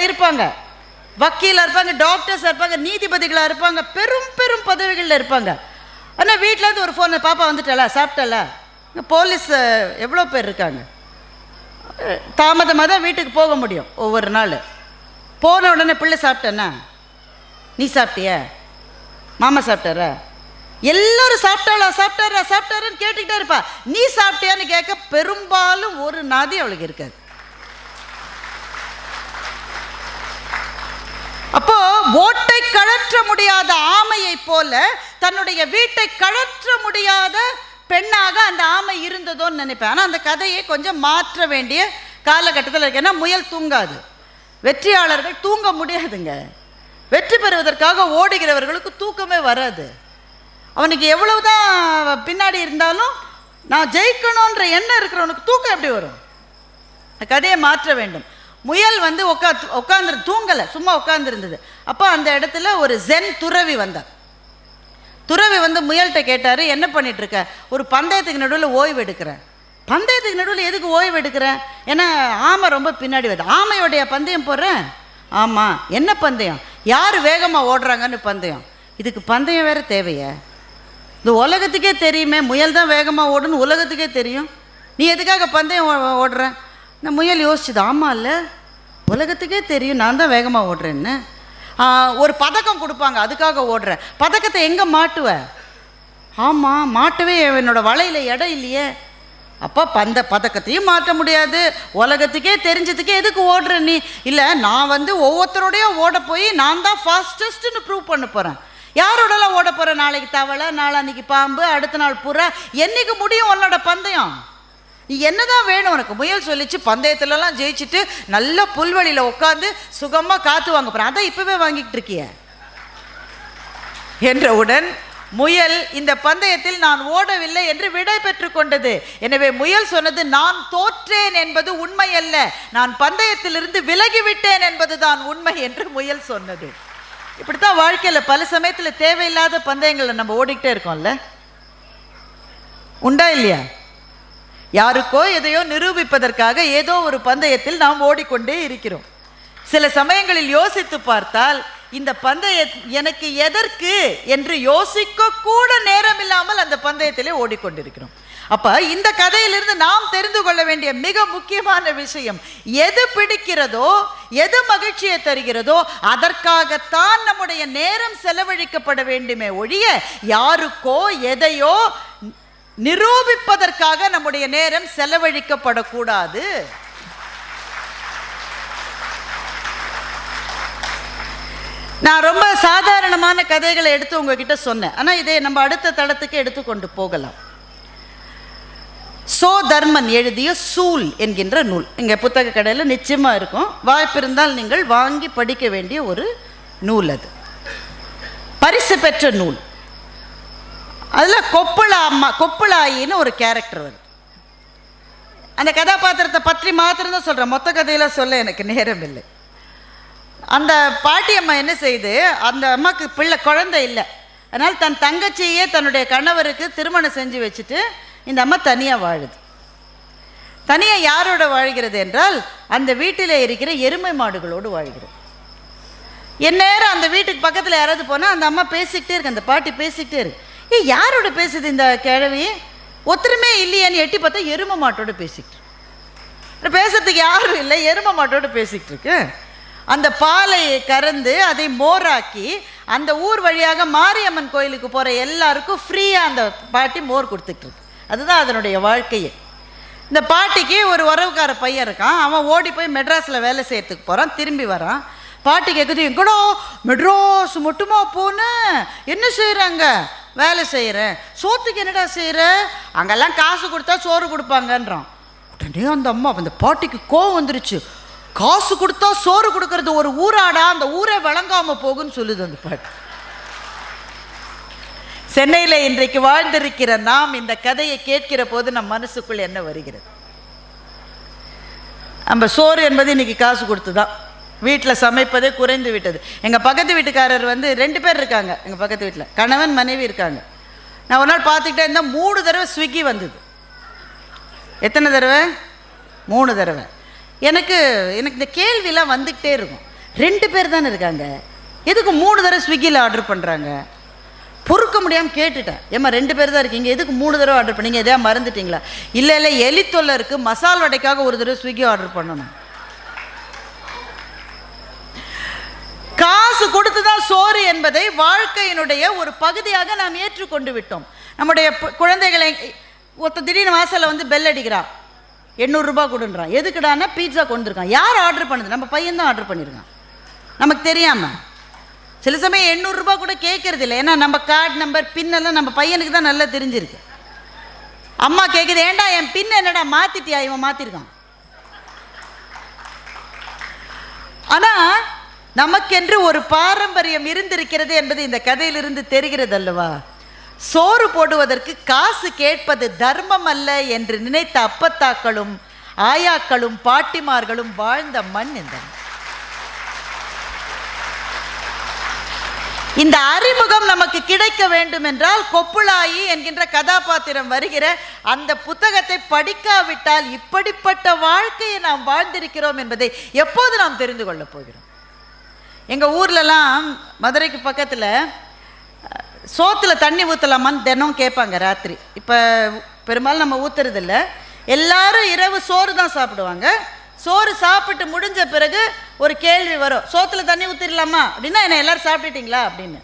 இருப்பாங்க, வக்கீலா இருப்பாங்க, டாக்டர்ஸ் இருப்பாங்க, நீதிபதிகளா இருப்பாங்க, பெரும் பெரும் பதவிகளில் இருப்பாங்க. ஆனால் வீட்டில் இருந்து ஒரு ஃபோன், பாப்பா வந்துட்டல, சாப்பிட்டல. போலீஸ் எவ்வளோ பேர் இருக்காங்க. தாமதமாக தான் வீட்டுக்கு போக முடியும் ஒவ்வொரு நாள். போன உடனே பிள்ளை சாப்பிட்டேன்னா, நீ சாப்பிட்டிய, மாமா சாப்பிட்டார, எல்லாரும் சாப்பிட்டாரான்னு கேட்டுக்கிட்டே இருப்பா. நீ சாப்பிட்டியான்னு கேட்க பெரும்பாலும் ஒரு நாதி அவளுக்கு இருக்காது. அப்போ ஓட்டை கழற்ற முடியாத ஆமையை போல தன்னுடைய வீட்டை கழற்ற முடியாத பெண்ணாக அந்த ஆமை இருந்ததோன்னு நினைப்பேன். ஆனால் அந்த கதையை கொஞ்சம் மாற்ற வேண்டிய காலகட்டத்தில் இருக்கு. ஏன்னா முயல் தூங்காது, வெற்றியாளர்கள் தூங்க முடியாதுங்க. வெற்றி பெறுவதற்காக ஓடுகிறவர்களுக்கு தூக்கமே வராது. அவனுக்கு எவ்வளவுதான் பின்னாடி இருந்தாலும் நான் ஜெயிக்கணுன்ற எண்ணம் இருக்கிறவனுக்கு தூக்கம் எப்படி வரும்? கதையை மாற்ற வேண்டும். முயல் உட்காந்து தூங்கலை, சும்மா உட்காந்துருந்தது. அப்போ அந்த இடத்துல ஒரு ஜென் துறவி வந்தார். துறவி முயல்கிட்ட கேட்டார், என்ன பண்ணிட்டு இருக்க? ஒரு பந்தயத்துக்கு நடுவில் ஓய்வு எடுக்கிறேன். பந்தயத்துக்கு நடுவில் எதுக்கு ஓய்வு எடுக்கிறேன்? ஏன்னா ஆமை ரொம்ப பின்னாடி வருது. ஆமையோடைய பந்தயம் போடுறேன். ஆமாம், என்ன பந்தயம்? யார் வேகமாக ஓடுறாங்கன்னு பந்தயம். இதுக்கு பந்தயம் வேறு தேவையா? இந்த உலகத்துக்கே தெரியுமே, முயல் தான் வேகமாக ஓடுன்னு உலகத்துக்கே தெரியும். நீ எதுக்காக பந்தயம் ஓடுற? இந்த முயல் யோசிச்சுது, ஆமாம் இல்லை, உலகத்துக்கே தெரியும் நான் தான் வேகமாக ஓடுறேன்னு. ஒரு பதக்கம் கொடுப்பாங்க, அதுக்காக ஓடுறேன். பதக்கத்தை எங்கே மாட்டுவ? ஆமாம், மாட்டவே என்னோடய வலையில் இடம் இல்லையே. அப்போ பதக்கத்தையும் மாற்ற முடியாது, உலகத்துக்கே தெரிஞ்சதுக்கே எதுக்கு ஓடுற நீ? இல்லை, நான் ஒவ்வொருத்தரோடையோ ஓட போய் நான் தான் ஃபாஸ்டஸ்ட்டுன்னு ப்ரூவ் பண்ண போகிறேன். யாரோடலாம் ஓட போகிறேன்? நாளைக்கு தவளை, நாளான்னைக்கு பாம்பு, அடுத்த நாள் புறா. என்னைக்கு முடியும் உன்னோட பந்தயம்? நீ என்னதான் வேணும் உனக்கு? முயல் சொல்லிச்சு, பந்தயத்துலலாம் ஜெயிச்சுட்டு நல்ல புல்வெளியில் உட்காந்து சுகமாக காற்று வாங்க போகிறேன், அதான் இப்போவே வாங்கிட்டு இருக்கிய என்றவுடன் முயல் இந்த பந்தயத்தில் நான் ஓடவில்லை என்று விடை பெற்று கொண்டது. எனவே முயல் சொன்னது, நான் தோற்றேன் என்பது உண்மை அல்ல, நான் பந்தயத்திலிருந்து விலகிவிட்டேன் என்பதுதான் உண்மை என்று முயல் சொன்னது. இப்படித்தான் வாழ்க்கையில் பல சமயத்தில் தேவையில்லாத பந்தயங்களை நம்ம ஓடிக்கிட்டே இருக்கோம்ல, உண்டா இல்லையா? யாருக்கோ எதையோ நிரூபிப்பதற்காக ஏதோ ஒரு பந்தயத்தில் நாம் ஓடிக்கொண்டே இருக்கிறோம். சில சமயங்களில் யோசித்து பார்த்தால் இந்த பந்தயம் எனக்கு எதற்கு என்று யோசிக்க கூட நேரம் இல்லாமல் அந்த பந்தயத்திலே ஓடிக்கொண்டிருக்கிறோம். அப்ப இந்த கதையிலிருந்து நாம் தெரிந்து கொள்ள வேண்டிய மிக முக்கியமான விஷயம், எது பிடிக்கிறதோ, எது மகிழ்ச்சியை தருகிறதோ அதற்காகத்தான் நம்முடைய நேரம் செலவழிக்கப்பட வேண்டுமே ஒழிய யாருக்கோ எதையோ நிரூபிப்பதற்காக நம்முடைய நேரம் செலவழிக்கப்படக்கூடாது. நான் ரொம்ப சாதாரணமான கதைகளை எடுத்து உங்ககிட்ட சொன்னேன், ஆனால் இதை நம்ம அடுத்த தளத்துக்கு எடுத்துக்கொண்டு போகலாம். சோ தர்மன் எழுதிய சூல் என்கின்ற நூல் இங்கே புத்தக கடையில் நிச்சயமாக இருக்கும். வாய்ப்பு இருந்தால் நீங்கள் வாங்கி படிக்க வேண்டிய ஒரு நூல். அது பரிசு பெற்ற நூல். அதில் கொப்புளாயின்னு ஒரு கேரக்டர் வருது. அந்த கதாபாத்திரத்தை பற்றி மாத்திரம் தான் சொல்கிறேன், மொத்த கதையில் சொல்ல எனக்கு நேரம் இல்லை. அந்த பாட்டி அம்மா என்ன செய்யுது, அந்த அம்மாவுக்கு குழந்தை இல்லை, அதனால் தன் தங்கச்சியே தன்னுடைய கணவருக்கு திருமணம் செஞ்சு வச்சுட்டு இந்த அம்மா தனியாக வாழுது. தனியாக யாரோட வாழ்கிறது என்றால் அந்த வீட்டில் இருக்கிற எருமை மாடுகளோடு வாழ்கிறது. எந்நேரம் அந்த வீட்டுக்கு பக்கத்தில் யாராவது போனால் அந்த அம்மா பேசிக்கிட்டே இருக்கு, அந்த பாட்டி பேசிக்கிட்டே இருக்கு. யாரோட பேசுது இந்த கிழவி? ஒத்துருமே இல்லையான்னு எட்டி பார்த்தா எருமை மாட்டோடு பேசிக்கிட்டு. பேசுறதுக்கு யாரும் இல்லை, எருமை மாட்டோடு பேசிக்கிட்டு இருக்கு. அந்த பாலை கறந்து அதை மோராக்கி அந்த ஊர் வழியாக மாரியம்மன் கோயிலுக்கு போகிற எல்லாருக்கும் ஃப்ரீயாக அந்த பாட்டி மோர் கொடுத்துட்டு இருக்கு. அதுதான் அதனுடைய வாழ்க்கையே. இந்த பாட்டிக்கு ஒரு உறவுக்கார பையன் இருக்கான், அவன் ஓடி போய் மெட்ராஸில் வேலை செய்யறதுக்கு போகிறான், திரும்பி வரான். பாட்டி கேட்குது, எங்கடோ மெட்ராஸ் மட்டுமா போன, என்ன செய்கிறாங்க? வேலை செய்கிறேன். சோத்துக்கு என்னடா செய்கிற? அங்கெல்லாம் காசு கொடுத்தா சோறு கொடுப்பாங்கன்றான். உடனே அந்த அம்மா, அந்த பாட்டிக்கு கோவம் வந்துருச்சு. காசு கொடுத்தா சோறு கொடுக்கறது ஒரு ஊராடா, அந்த ஊரே வழங்காம போகுன்னு சொல்லுது அந்த பாட்டு. சென்னையில் இன்றைக்கு வாழ்ந்திருக்கிற நாம் இந்த கதையை கேட்கிற போது நம் மனசுக்குள் என்ன வருகிறது? நம்ம சோறு என்பது இன்னைக்கு காசு கொடுத்து தான். வீட்டில் சமைப்பதே குறைந்து விட்டது. எங்கள் பக்கத்து வீட்டுக்காரர் 2 பேர் இருக்காங்க. எங்கள் பக்கத்து வீட்டில் கணவன் மனைவி இருக்காங்க. நான் ஒரு நாள் பார்த்துக்கிட்டே இருந்தால் 3 தடவை ஸ்விக்கி வந்தது. எத்தனை தடவை? 3 தடவை. எனக்கு இந்த கேள்வியெல்லாம் வந்துக்கிட்டே இருக்கும். 2 பேர் தானே இருக்காங்க, எதுக்கு 3 தடவை ஸ்விக்கியில் ஆர்டர் பண்ணுறாங்க? பொறுக்க முடியாமல் கேட்டுட்டேன், ஏம்மா 2 பேர் தான் இருக்கீங்க, எதுக்கு 3 தடவை ஆர்டர் பண்ணீங்க, எதையா மறந்துட்டீங்களா? இல்லை இல்லை, எலித்தொல்லை இருக்குது, மசால் வடைக்காக ஒரு தடவை ஸ்விக்கி ஆர்டர் பண்ணணும். காசு கொடுத்து தான் சோறு என்பதை வாழ்க்கையினுடைய ஒரு பகுதியாக நாம் ஏற்றுக்கொண்டு விட்டோம். நம்முடைய குழந்தைகளை திடீர்னு வாசலில் பெல் அடிக்கிறான், 800 ரூபாய் கொடுன்றான். எதுக்குடானா பீட்சா கொண்டு இருக்கான். யார் ஆர்டர் பண்ணுது? நம்ம பையன் தான் ஆர்டர் பண்ணியிருக்கான், நமக்கு தெரியாமல். சில சமயம் 800 ரூபாய் கூட கேட்கறது இல்லை, ஏன்னா நம்ம கார்டு நம்பர் பின்னெல்லாம் நம்ம பையனுக்கு தான் நல்லா தெரிஞ்சிருக்கு. அம்மா கேட்குது, ஏண்டா என் பின் என்னடா மாற்றிட்டியா? இவன் மாற்றிருக்கான். ஆனால் நமக்கென்று ஒரு பாரம்பரியம் இருந்திருக்கிறது என்பது இந்த கதையிலிருந்து தெரிகிறது அல்லவா? சோறு போடுவதற்கு காசு கேட்பது தர்மம் அல்ல என்று நினைத்த அப்பத்தாக்களும் ஆயாக்களும் பாட்டிமார்களும் வாழ்ந்த மண் இந்த அறிமுகம் நமக்கு கிடைக்க வேண்டும் என்றால் கொப்புளாயி என்கின்ற கதாபாத்திரம் வருகிற அந்த புத்தகத்தை படிக்காவிட்டால் இப்படிப்பட்ட வாழ்க்கையை நாம் வாழ்ந்திருக்கிறோம் என்பதை எப்போது நாம் தெரிந்து கொள்ளப் போகிறோம்? எங்கள் ஊர்லலாம் மதுரைக்கு பக்கத்தில் சோத்தில் தண்ணி ஊற்றலாமான்னு தினம் கேட்பாங்க ராத்திரி. இப்போ பெரும்பாலும் நம்ம ஊற்றுறதில்ல, எல்லாரும் இரவு சோறு தான் சாப்பிடுவாங்க. சோறு சாப்பிட்டு முடிஞ்ச பிறகு ஒரு கேள்வி வரும், சோத்தில் தண்ணி ஊற்றிடலாமா அப்படின்னா, என்ன எல்லோரும் சாப்பிட்டுட்டிங்களா அப்படின்னு.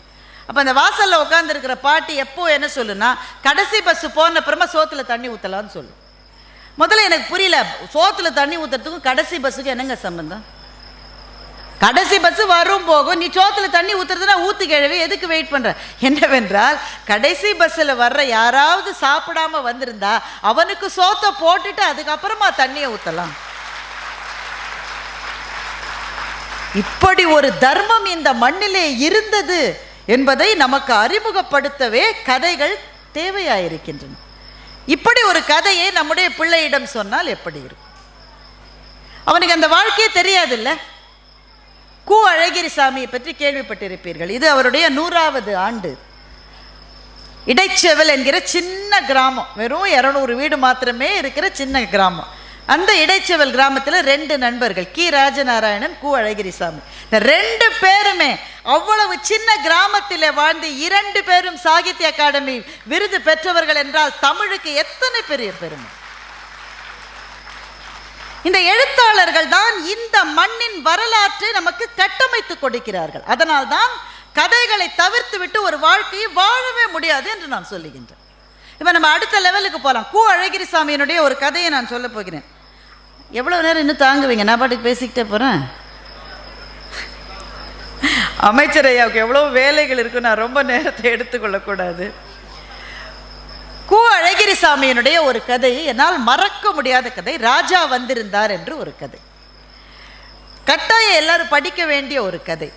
அப்போ அந்த வாசலில் உட்காந்துருக்கிற பாட்டி எப்போ என்ன சொல்லுன்னா, கடைசி பஸ்ஸு போன அப்புறமா சோத்தில் தண்ணி ஊற்றலான்னு சொல்லும். முதல்ல எனக்கு புரியல, சோத்தில் தண்ணி ஊற்றுறதுக்கும் கடைசி பஸ்ஸுக்கு என்னங்க சம்பந்தம்? கடைசி பஸ் வரும் போகும், நீ சோத்தில் தண்ணி ஊற்றுறதுனா ஊற்று கிழவி, எதுக்கு வெயிட் பண்ணுற? என்னவென்றால் கடைசி பஸ்ஸில் வர்ற யாராவது சாப்பிடாம வந்திருந்தா அவனுக்கு சோத்தை போட்டுட்டு அதுக்கப்புறமா தண்ணியை ஊற்றலாம். இப்படி ஒரு தர்மம் இந்த மண்ணிலே இருந்தது என்பதை நமக்கு அறிமுகப்படுத்தவே கதைகள் தேவையாயிருக்கின்றன. இப்படி ஒரு கதையை நம்முடைய பிள்ளையிடம் சொன்னால் எப்படி இருக்கும்? அவனுக்கு அந்த வாழ்க்கையே தெரியாதுல்ல. கு அழகிரிசாமியை பற்றி கேள்விப்பட்டிருப்பீர்கள். இது அவருடைய 100வது ஆண்டு. இடைச்செவல் என்கிற சின்ன கிராமம், வெறும் 200 வீடு மாத்திரமே இருக்கிற சின்ன கிராமம். அந்த இடைச்செவல் கிராமத்தில் 2 நண்பர்கள், கி ராஜநாராயணன், கு அழகிரிசாமி. இந்த 2 பேருமே அவ்வளவு சின்ன கிராமத்தில் வாழ்ந்து 2 பேரும் சாகித்ய அகாடமி விருது பெற்றவர்கள் என்றால் தமிழுக்கு எத்தனை பெரிய பெருமை! இந்த எழுத்தாளர்கள் தான் இந்த மண்ணின் வரலாற்றை நமக்கு கட்டமைத்து கொடுக்கிறார்கள். அதனால் தான் கதைகளை தவிர்த்து விட்டு ஒரு வாழ்க்கையை வாழவே முடியாது என்று நான் சொல்லுகின்றேன். இப்போ நம்ம அடுத்த லெவலுக்கு போகலாம். கு அழகிரிசாமியினுடைய ஒரு கதையை நான் சொல்ல போகிறேன். எவ்வளோ நேரம் இன்னும் தாங்குவீங்க? நான் பாட்டுக்கு பேசிக்கிட்டே போகிறேன். அமைச்சர் ஐயாவுக்கு எவ்வளோ வேலைகள் இருக்கு, நான் ரொம்ப நேரத்தை எடுத்துக்கொள்ளக்கூடாது. கு அழகிரிசாமியினுடைய ஒரு கதை என்னால் மறக்க முடியாத கதை. ராஜா வந்திருந்தார் என்று ஒரு கதை. கட்டாயம் எல்லாரும் படிக்க வேண்டிய ஒரு கதை.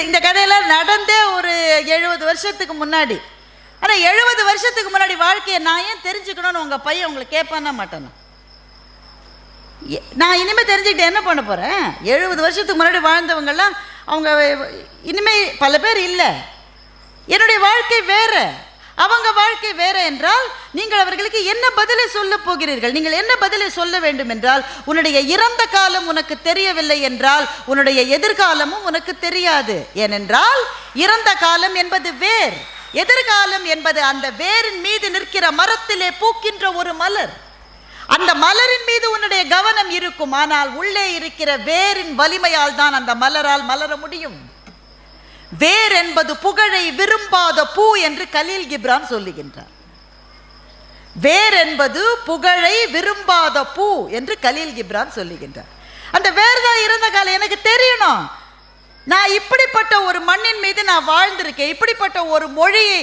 இந்த கதையெல்லாம் நடந்தே ஒரு 70 வருஷத்துக்கு முன்னாடி. ஆனால் 70 வருஷத்துக்கு முன்னாடி வாழ்க்கையை நான் ஏன் தெரிஞ்சுக்கணும்னு உங்கள் பையன் உங்களை கேட்பானா மாட்டானா? நான் இனிமேல் தெரிஞ்சுக்கிட்டு என்ன பண்ண போகிறேன்? 70 வருஷத்துக்கு முன்னாடி வாழ்ந்தவங்கெல்லாம் அவங்க இனிமேல் பல பேர் இல்லை. என்னுடைய வாழ்க்கை வேறு, அவங்க வாழ்க்கை வேற என்றால் நீங்கள் அவர்களுக்கு என்ன பதிலை சொல்ல போகிறீர்கள்? நீங்கள் என்ன பதிலை சொல்ல வேண்டும் என்றால், உன்னுடைய இறந்த காலம் உனக்கு தெரியவில்லை என்றால் உன்னுடைய எதிர்காலமும் உனக்கு தெரியாது. ஏனென்றால் இறந்த காலம் என்பது வேர், எதிர்காலம் என்பது அந்த வேரின் மீது நிற்கிற மரத்திலே பூக்கின்ற ஒரு மலர். அந்த மலரின் மீது உன்னுடைய கவனம் இருக்கும், ஆனால் உள்ளே இருக்கிற வேரின் வலிமையால் தான் அந்த மலரால் மலர முடியும். வேர் என்பது புகழை விரும்பாத பூ என்று கலீல் கிப்ரான் சொல்லுகின்றார். வேர் என்பது புகழை விரும்பாத பூ என்று கலீல் கிப்ரான் சொல்லுகின்றார். அந்த வேர் தான் இறந்த காலம் எனக்கு தெரியணும். நான் இப்படிப்பட்ட ஒரு மண்ணின் மீது நான் வாழ்ந்திருக்கேன், இப்படிப்பட்ட ஒரு மொழியை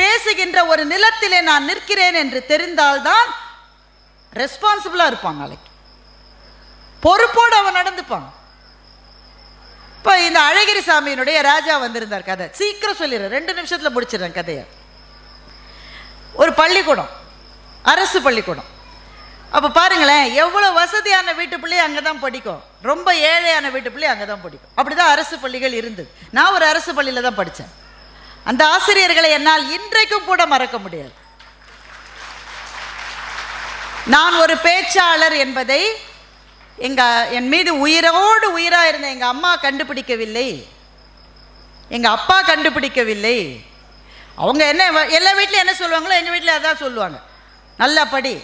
பேசுகின்ற ஒரு நிலத்திலே நான் நிற்கிறேன் என்று தெரிந்தால்தான் ரெஸ்பான்சிபிளா இருப்பான், நாளைக்கு பொறுப்போடு அவன் நடந்துப்பான். இப்போ இந்த அழகிரிசாமியினுடைய ராஜா வந்திருந்தார் கதை சீக்கிரம் சொல்லிடுறேன், 2 நிமிஷத்தில் முடிச்சிடுறேன் கதையை. ஒரு பள்ளிக்கூடம், அரசு பள்ளிக்கூடம். அப்போ பாருங்களேன், எவ்வளோ வசதியான வீட்டு பிள்ளை அங்கே தான் படிக்கும், ரொம்ப ஏழையான வீட்டு பிள்ளை அங்கே தான் படிக்கும். அப்படி தான் அரசு பள்ளிகள் இருந்தது. நான் ஒரு அரசு பள்ளியில் தான் படித்தேன். அந்த ஆசிரியர்களை என்னால் இன்றைக்கும் கூட மறக்க முடியாது. நான் ஒரு பேச்சாளர் என்பதை என் மீது உயிரோடு உயிராக இருந்த எங்கள் அம்மா கண்டுபிடிக்கவில்லை, எங்கள் அப்பா கண்டுபிடிக்கவில்லை. அவங்க என்ன எல்லா வீட்லையும் என்ன சொல்லுவாங்களோ எங்கள் வீட்டில் அதான் சொல்லுவாங்க, நல்லா படி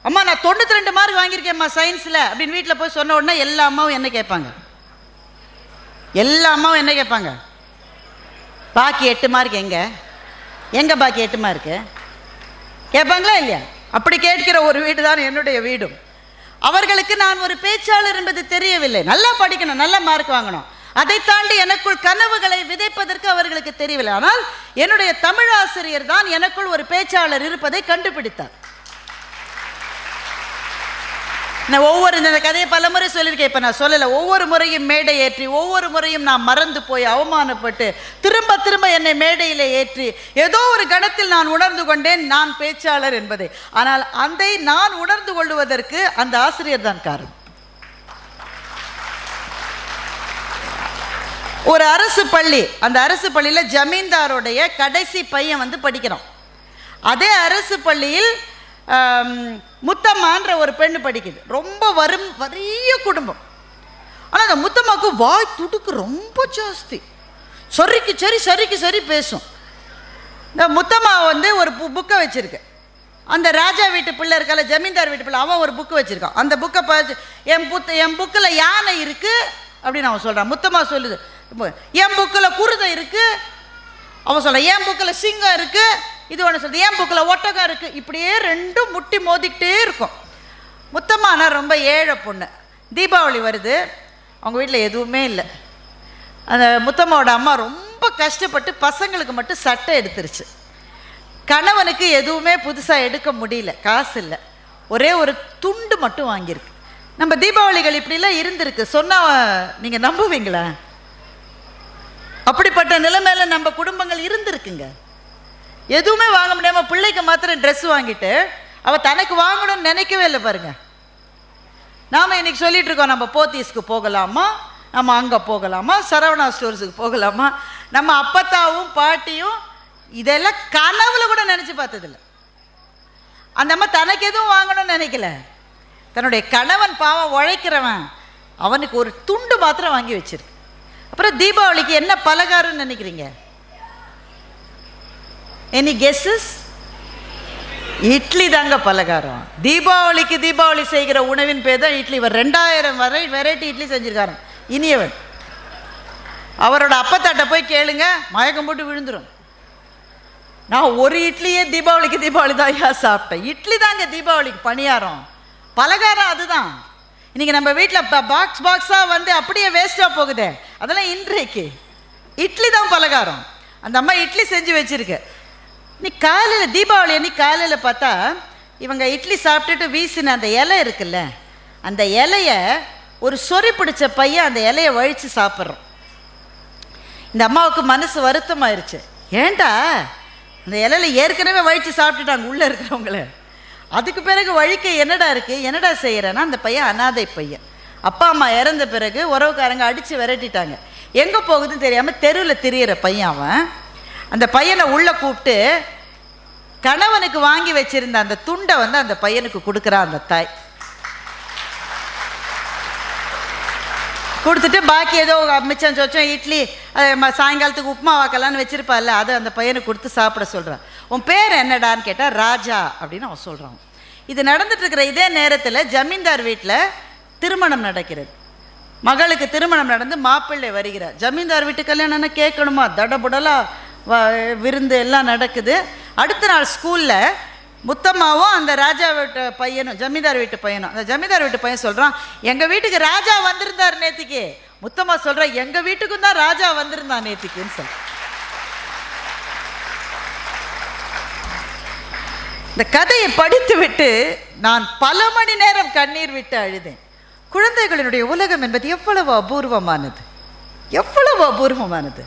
அம்மா, நான் 92 மார்க் வாங்கியிருக்கேன்ம்மா சயின்ஸில் அப்படின்னு வீட்டில் போய் சொன்ன உடனே எல்லா அம்மாவும் என்ன கேட்பாங்க, எல்லா அம்மாவும் என்ன கேட்பாங்க, பாக்கி 8 மார்க் எங்கே பாக்கி 8 மார்க்கு கேட்பாங்களா இல்லையா? அப்படி கேட்கிற ஒரு வீடு தான் என்னுடைய வீடும். அவர்களுக்கு நான் ஒரு பேச்சாளர் என்பது தெரியவில்லை. நல்லா படிக்கணும், நல்ல மார்க் வாங்கணும், அதை தாண்டி எனக்குள் கனவுகளை விதைப்பதற்கு அவர்களுக்கு தெரியவில்லை. ஆனால் என்னுடைய தமிழ் ஆசிரியர் தான் எனக்குள் ஒரு பேச்சாளர் இருப்பதை கண்டுபிடித்தார். நான் இந்த கதையை பல முறை சொல்லியிருக்கேன், இப்போ நான் சொல்லலை. ஒவ்வொரு முறையும் மேடை ஏற்றி, ஒவ்வொரு முறையும் நான் மறந்து போய் அவமானப்பட்டு திரும்ப திரும்ப என்னை மேடையில் ஏற்றி ஏதோ ஒரு கணத்தில் நான் உணர்ந்து கொண்டேன் நான் பேச்சாளர் என்பதை. ஆனால் அதை நான் உணர்ந்து கொள்வதற்கு அந்த ஆசிரியர் தான் காரணம். ஒரு அரசு பள்ளி, அந்த அரசு பள்ளியில் ஜமீன்தாருடைய கடைசி பையன் படிக்கிறான். அதே அரசு பள்ளியில் முத்தம்மான்ற ஒரு பெண்ணு படிக்குது. ரொம்ப வறிய குடும்பம். ஆனால் அந்த முத்தம்மாவுக்கு வாய் துடுக்கு ரொம்ப ஜாஸ்தி, சரிக்கு சரி பேசும். இந்த முத்தம்மா ஒரு புக்கை வச்சிருக்கு. அந்த ராஜா வீட்டு பிள்ளை இருக்கல, ஜமீன்தார் வீட்டு பிள்ளை, அவன் ஒரு புக்கு வச்சிருக்கான். அந்த புக்கை பார்த்து என் புக்கில் யானை இருக்கு அப்படின்னு அவன் சொல்கிறான். முத்தம்மா சொல்லுது, என் புக்கில் குருதை இருக்கு. அவன் சொல்கிறான், என் புக்கில் சிங்கம் இருக்கு. இது ஒன்று சொல்லுது, என் புக்கில் ஒட்டகம் இருக்கு. இப்படியே ரெண்டும் முட்டி மோதிக்கிட்டே இருக்கும். முத்தம்மானா ரொம்ப ஏழை பொண்ணு. தீபாவளி வருது, அவங்க வீட்டில் எதுவுமே இல்லை. அந்த முத்தம்மாவோட அம்மா ரொம்ப கஷ்டப்பட்டு பசங்களுக்கு மட்டும் சட்டை எடுத்துருச்சு. கணவனுக்கு எதுவுமே புதுசாக எடுக்க முடியல, காசு இல்லை. ஒரே ஒரு துண்டு மட்டும் வாங்கியிருக்கு. நம்ம தீபாவளிகள் இப்படிலாம் இருந்திருக்கு சொன்னால் நீங்கள் நம்புவீங்களா? அப்படிப்பட்ட நிலைமையில நம்ம குடும்பங்கள் இருந்திருக்குங்க. எதுவுமே வாங்க முடியாமல் பிள்ளைக்கு மாத்திரம் ட்ரெஸ் வாங்கிட்டு அவள் தனக்கு வாங்கணும்னு நினைக்கவே இல்லை. பாருங்க, நாம் இன்னைக்கு சொல்லிட்டு இருக்கோம், நம்ம போத்தீஸ்க்கு போகலாமா, நம்ம அங்கே போகலாமா, சரவணா ஸ்டோர்ஸுக்கு போகலாமா. நம்ம அப்பத்தாவும் பாட்டியும் இதெல்லாம் கனவுல கூட நினச்சி பார்த்ததில்லை. அந்த அம்மா தனக்கு எதுவும் வாங்கணும்னு நினைக்கல. தன்னுடைய கணவன் பாவம் உழைக்கிறவன், அவனுக்கு ஒரு துண்டு மாத்திரம் வாங்கி வச்சிருக்கு. அப்புறம் தீபாவளிக்கு என்ன பலகாரம்னு நினைக்கிறீங்க? Any guesses? இட்லி தாங்க பலகாரம். தீபாவளி செய்கிற உணவின் பேர் தான் இட்லி. இவர் 2000 வெரைட்டி இட்லி செஞ்சிருக்காரு. இனியவன் அவரோட அப்பத்தாட்ட போய் கேளுங்க, மயக்கம் போட்டு விழுந்துடும். நான் ஒரு இட்லியே தீபாவளி தான் சாப்பிட்டேன். இட்லி தாங்க தீபாவளிக்கு பணியாரம், பலகாரம் அதுதான். இன்னைக்கு நம்ம வீட்டில் பாக்ஸாக அப்படியே வேஸ்ட்டாக போகுதே, அதெல்லாம் இன்றைக்கு இட்லி தான் பலகாரம். அந்த அம்மா இட்லி செஞ்சு வச்சிருக்கு. நீ காலையில் தீபாவளி அன்னைக்கு காலையில் பார்த்தா இவங்க இட்லி சாப்பிட்டுட்டு வீசின அந்த இலை இருக்குல்ல, அந்த இலையை ஒரு சொறி பிடிச்ச பையன் அந்த இலையை வழித்து சாப்பிட்றோம். இந்த அம்மாவுக்கு மனசு வருத்தமாயிருச்சு. ஏண்டா அந்த இலையில ஏற்கனவே வழித்து சாப்பிட்டுட்டாங்க உள்ளே இருக்கிறவங்கள, அதுக்கு பிறகு வழிக்க என்னடா இருக்குது, என்னடா செய்கிறேன்னா அந்த பையன் அனாதை பையன். அப்பா அம்மா இறந்த பிறகு உறவுக்காரங்க அடித்து விரட்டிட்டாங்க. எங்கே போகுதுன்னு தெரியாமல் தெருவில் திரியிற பையன் அவன். அந்த பையனை உள்ளே கூப்பிட்டு கணவனுக்கு வாங்கி வச்சிருந்த அந்த துண்டை அந்த பையனுக்கு கொடுக்குறான் அந்த தாய். கொடுத்துட்டு பாக்கி ஏதோ மிச்சம் சொச்சம் இட்லி சாயங்காலத்துக்கு உப்புமா வாக்கலான்னு வச்சிருப்பாள்ல, அதை அந்த பையனுக்கு கொடுத்து சாப்பிட சொல்கிறான். உன் பேர் என்னடான்னு கேட்டால் ராஜா அப்படின்னு அவன் சொல்கிறான். இது நடந்துட்டு இருக்கிற இதே நேரத்தில் ஜமீன்தார் வீட்டில் திருமணம் நடக்கிறது. மகளுக்கு திருமணம் நடந்து மாப்பிள்ளை வருகிறார். ஜமீன்தார் வீட்டு கல்யாணம்னா கேட்கணுமா, தடபுடலா விருந்து எல்லாம் நடக்குது. அடுத்த நாள் ஸ்கூலில் முத்தம்மாவும் அந்த ராஜா வீட்டு பையனும் ஜமீன்தார் வீட்டு பையனும், அந்த ஜமீன்தார் வீட்டு பையன் சொல்கிறான், எங்கள் வீட்டுக்கு ராஜா வந்திருந்தார் நேற்றுக்கு. முத்தம்மா சொல்கிற, எங்கள் வீட்டுக்கும் தான் ராஜா வந்திருந்தான் நேற்றுக்குன்னு சொல்ல. இந்த கதையை படித்து விட்டு நான் பல மணி நேரம் கண்ணீர் விட்டு அழுதேன். குழந்தைகளினுடைய உலகம் என்பது எவ்வளவு அபூர்வமானது, எவ்வளவு அபூர்வமானது.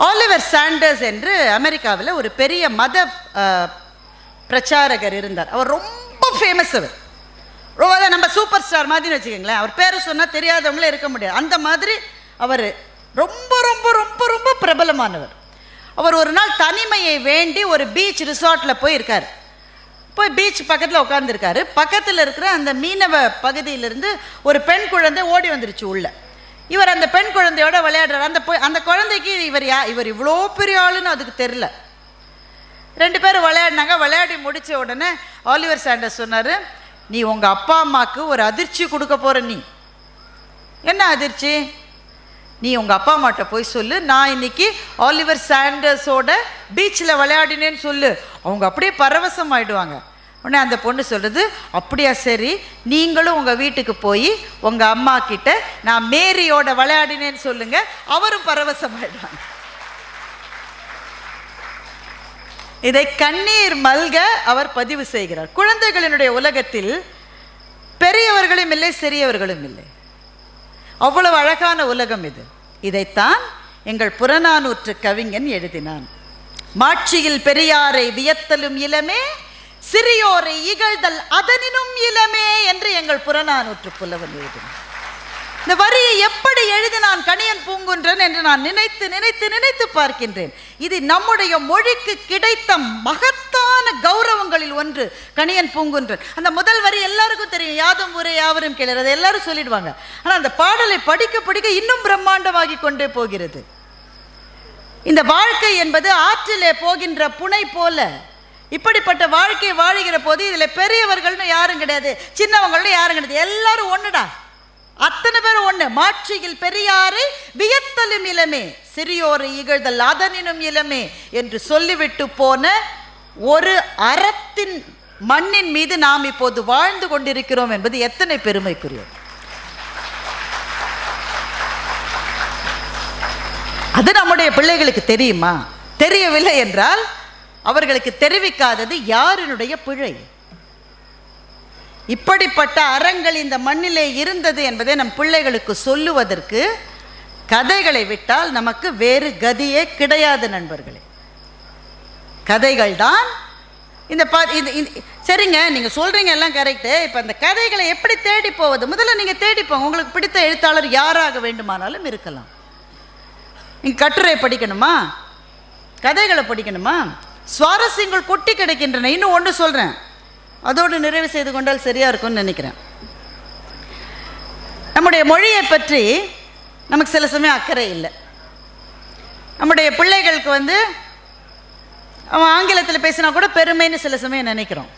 ஆலிவர் சாண்டர்ஸ் என்று அமெரிக்காவில் ஒரு பெரிய மத பிரச்சாரகர் இருந்தார். அவர் ரொம்ப ஃபேமஸ் அவர். ரொம்ப நம்ம சூப்பர் ஸ்டார் மாதிரி வச்சுக்கோங்களேன். அவர் பேரை சொன்னால் தெரியாதவங்களே இருக்க முடியாது. அந்த மாதிரி அவர் ரொம்ப ரொம்ப ரொம்ப ரொம்ப பிரபலமானவர். அவர் ஒரு நாள் தனிமையை வேண்டி ஒரு பீச் ரிசார்ட்டில் போயிருக்கார். போய் பீச் பக்கத்தில் உட்காந்துருக்காரு. பக்கத்தில் இருக்கிற அந்த மீனவ பகுதியிலிருந்து ஒரு பெண் குழந்தை ஓடி வந்துருச்சு உள்ள. இவர் அந்த பெண் குழந்தையோட விளையாடுறாரு. அந்த குழந்தைக்கு இவர் இவ்வளோ பெரிய ஆளுன்னு அதுக்கு தெரில. 2 பேரும் விளையாடினாங்க. விளையாடி முடித்த உடனே ஆலிவர் சாண்டர்ஸ் சொன்னார், நீ உங்கள் அப்பா அம்மாவுக்கு ஒரு அதிர்ச்சி கொடுக்க போகிற. நீ என்ன அதிர்ச்சி? நீ உங்கள் அப்பா அம்மாட்ட போய் சொல்லு, நான் இன்னைக்கு ஆலிவர் சாண்டர்ஸோட பீச்சில் விளையாடினேன்னு சொல்லு. அவங்க அப்படியே பரவசம் ஆகிடுவாங்க. உடனே அந்த பொண்ணு சொல்கிறது, அப்படியா, சரி, நீங்களும் உங்கள் வீட்டுக்கு போய் உங்கள் அம்மா கிட்ட நான் மேரியோட விளையாடினேன்னு சொல்லுங்க, அவரும் பரவசம் ஆகிடுவாங்க. இதை கண்ணீர் மல்க அவர் பதிவு செய்கிறார். குழந்தைகளினுடைய உலகத்தில் பெரியவர்களும் இல்லை, சிறியவர்களும் இல்லை. அவ்வளவு அழகான உலகம் இது. இதைத்தான் எங்கள் புறநானூற்று கவிஞன் எழுதினான். மாட்சியில் பெரியாரை வியத்தலும் இளமே, சிறியோரை இகழ்தல் அதனினும் இளமே என்று எங்கள் புறநானூற்று புலவன் எழுதினான். இந்த வரியை எப்படி எழுதினான் கணியன் பூங்குன்றன் என்று நான் நினைத்து நினைத்து நினைத்து பார்க்கின்றேன். இது நம்முடைய மொழிக்கு கிடைத்த மகத்தான கௌரவங்களில் ஒன்று கணியன் பூங்குன்றன். அந்த முதல் வரி எல்லாருக்கும் தெரியும், யாதும் ஊரே யாவரும் கேளீர், அதை எல்லாரும் சொல்லிடுவாங்க. ஆனால் அந்த பாடலை படிக்க படிக்க இன்னும் பிரம்மாண்டமாகி கொண்டே போகிறது. இந்த வாழ்க்கை என்பது ஆற்றிலே போகின்ற புனை போல. இப்படிப்பட்ட வாழ்க்கை வாழுகிற போது இதில் பெரியவர்கள்னு யாரும் கிடையாது, சின்னவங்கள்னு யாரும் கிடையாது, எல்லாரும் ஒன்றுடா, அத்தனை பேரும் ஒண்ணு. மாட்சியில் பெரியாரை வியத்தலும் இளமே, சிறியோரை இகழ்தல் அதனினும் இளமே என்று சொல்லிவிட்டு போன ஒரு அறத்தின் மண்ணின் மீது நாம் இப்போது வாழ்ந்து கொண்டிருக்கிறோம் என்பது எத்தனை பெருமைக்குரியது. அது நம்முடைய பிள்ளைகளுக்கு தெரியுமா? தெரியவில்லை என்றால் அவர்களுக்கு தெரிவிக்காதது யாரினுடைய பிழை? இப்படிப்பட்ட அறங்கள் இந்த மண்ணிலே இருந்தது என்பதை நம் பிள்ளைகளுக்கு சொல்லுவதற்கு கதைகளை விட்டால் நமக்கு வேறு கதியே கிடையாது நண்பர்களே. கதைகள் தான் இந்த சரிங்க, நீங்கள் சொல்கிறீங்க எல்லாம் கரெக்டு. இப்போ அந்த கதைகளை எப்படி தேடி போவது? முதல்ல நீங்கள் தேடிப்போங்க. உங்களுக்கு பிடித்த எழுத்தாளர் யாராக வேண்டுமானாலும் இருக்கலாம். நீங்கள் கட்டுரை படிக்கணுமா, கதைகளை படிக்கணுமா, சுவாரஸ்யங்கள் கொட்டி கிடைக்கின்றன. இன்னும் ஒன்று சொல்கிறேன், அதோடு நிறைவு செய்து கொண்டால் சரியாக இருக்கும்னு நினைக்கிறேன். நம்முடைய மொழியை பற்றி நமக்கு சில சமயம் அக்கறை இல்லை. நம்முடைய பிள்ளைகளுக்கு அவன் ஆங்கிலத்தில் பேசினா கூட பெருமைன்னு சில சமயம் நினைக்கிறோம்.